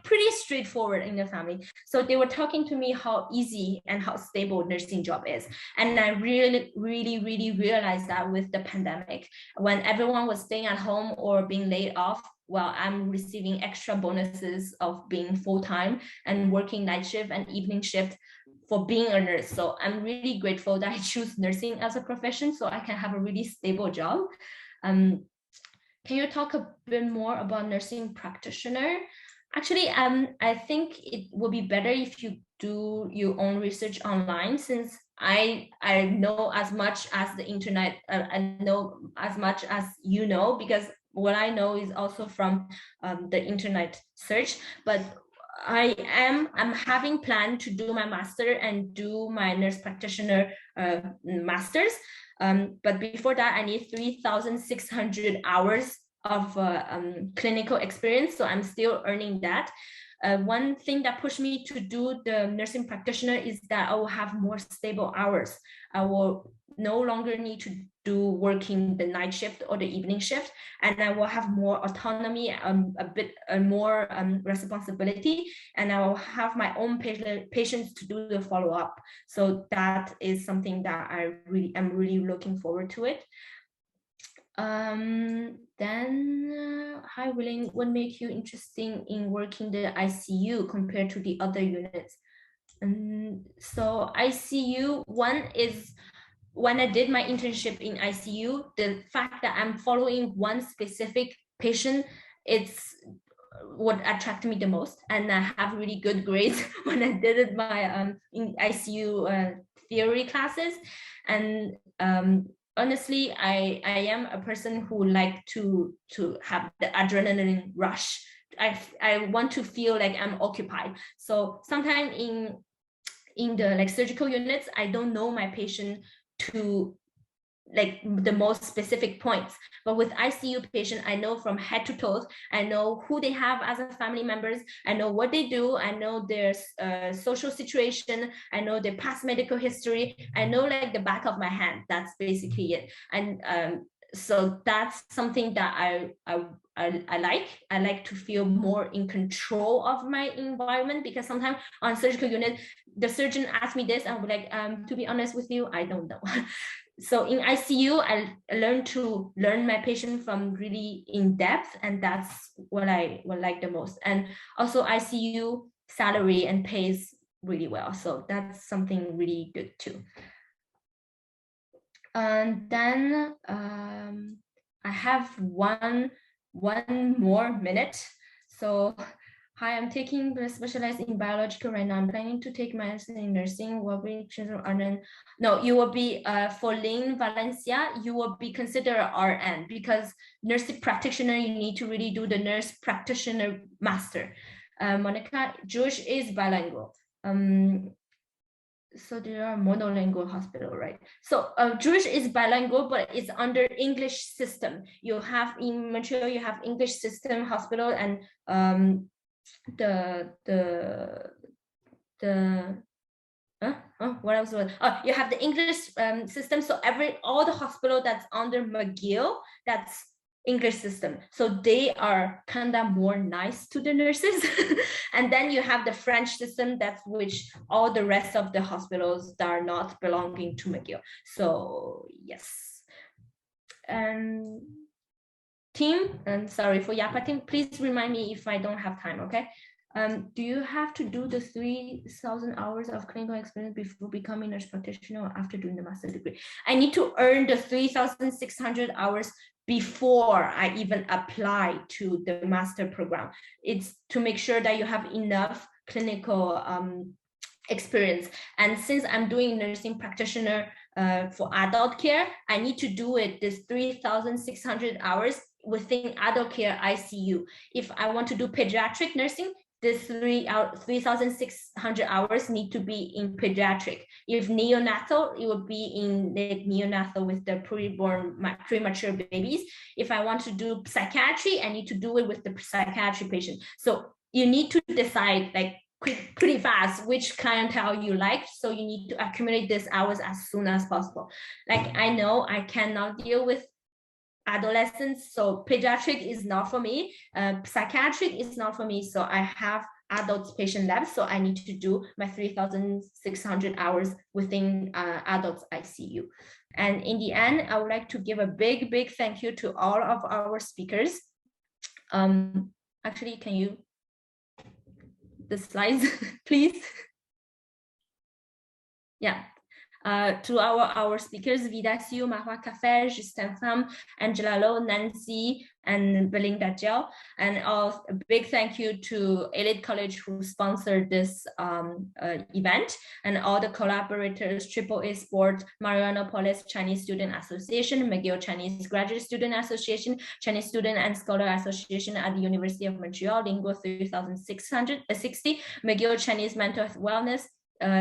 pretty straightforward in the family. So they were talking to me how easy and how stable nursing job is. And I really realized that with the pandemic, when everyone was staying at home or being laid off, well, I'm receiving extra bonuses of being full-time and working night shift and evening shift for being a nurse. So I'm really grateful that I choose nursing as a profession, so I can have a really stable job. Can you talk a bit more about nursing practitioner? Actually, I think it would be better if you do your own research online, since I know as much as the internet, I know as much as you know, because what I know is also from the internet search. But I'm having planned to do my master and do my nurse practitioner masters. But before that, I need 3,600 hours clinical experience, so I'm still earning that. One thing that pushed me to do the nursing practitioner is that I will have more stable hours. I will no longer need to do working the night shift or the evening shift, and I will have more autonomy, a bit more responsibility, and I will have my own patients to do the follow-up. So that is something that I'm really looking forward to it. Then hi Willing, what makes you interesting in working the ICU compared to the other units? So ICU, one is when I did my internship in ICU, the fact that I'm following one specific patient, it's what attracted me the most, and I have really good grades when I did my in ICU theory classes. And honestly, I am a person who like to have the adrenaline rush. I want to feel like I'm occupied. So sometimes in the like surgical units, I don't know my patient to like the most specific points, but with ICU patient, I know from head to toes. I know who they have as a family members. I know what they do. I know their social situation. I know their past medical history. I know like the back of my hand. That's basically it. And so that's something that I like. I like to feel more in control of my environment, because sometimes on surgical unit, the surgeon asks me this, and I'm like, to be honest with you, I don't know. So in ICU, I learned to learn my patient from really in depth, and that's what I like the most. And also ICU salary and pays really well, so that's something really good too. And then I have one more minute. So hi, I'm taking the specialized in biological right now. I'm planning to take medicine in nursing. Will be RN? No, you will be for Lynn Valencia. You will be considered RN, because nursing practitioner, you need to really do the nurse practitioner master. Monica, Jewish is bilingual. So there are monolingual hospital, right? So Jewish is bilingual, but it's under English system. You have in Montreal, you have English system hospital, and what else was, you have the English system. So all the hospital that's under McGill, that's English system. So they are kind of more nice to the nurses. And then you have the French system, that's which all the rest of the hospitals that are not belonging to McGill. So yes. And team, and sorry for YAHPA team, please remind me if I don't have time, okay? Do you have to do the 3,000 hours of clinical experience before becoming a nurse practitioner, or after doing the master's degree? I need to earn the 3,600 hours before I even apply to the master program. It's to make sure that you have enough clinical experience. And since I'm doing nursing practitioner for adult care, I need to do it this 3,600 hours within adult care ICU. If I want to do pediatric nursing, this 3,600 hours need to be in pediatric. If neonatal, it would be in the neonatal with the premature babies. If I want to do psychiatry, I need to do it with the psychiatry patient. So you need to decide like pretty fast which clientele you like. So you need to accumulate these hours as soon as possible. Like I know I cannot deal with adolescents, so pediatric is not for me, psychiatric is not for me, so I have adults patient left, so I need to do my 3,600 hours within adults ICU. And in the end, I would like to give a big thank you to all of our speakers. Actually, can you the slides please? Yeah. To our speakers, Vida Siu, Mahua Cafe, Justin Pham, Angela Lo, Nancy, and Belinda Jiao. And a big thank you to Elite College who sponsored this event, and all the collaborators, AAA Sport, Marianopolis Chinese Student Association, McGill Chinese Graduate Student Association, Chinese Student and Scholar Association at the University of Montreal, Lingo 3660, McGill Chinese Mental Health Wellness,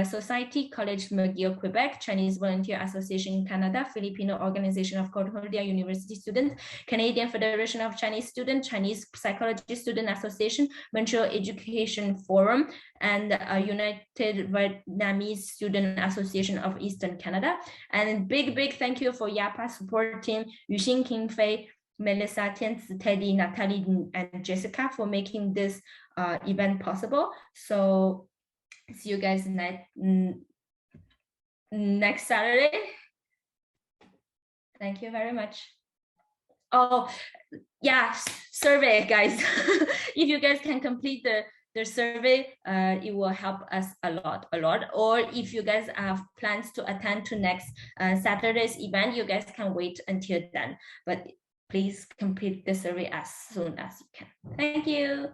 Society, College McGill, Quebec, Chinese Volunteer Association Canada, Filipino Organization of Concordia University Students, Canadian Federation of Chinese Students, Chinese Psychology Student Association, Montreal Education Forum, and United Vietnamese Student Association of Eastern Canada. And big thank you for YAHPA supporting Yuxin, King Fei, Melissa, Tianzi, Teddy, Natalie, and Jessica for making this event possible. So see you guys next Saturday. Thank you very much. Oh, yeah, survey, guys. If you guys can complete the survey, it will help us a lot. Or if you guys have plans to attend to next Saturday's event, you guys can wait until then. But please complete the survey as soon as you can. Thank you.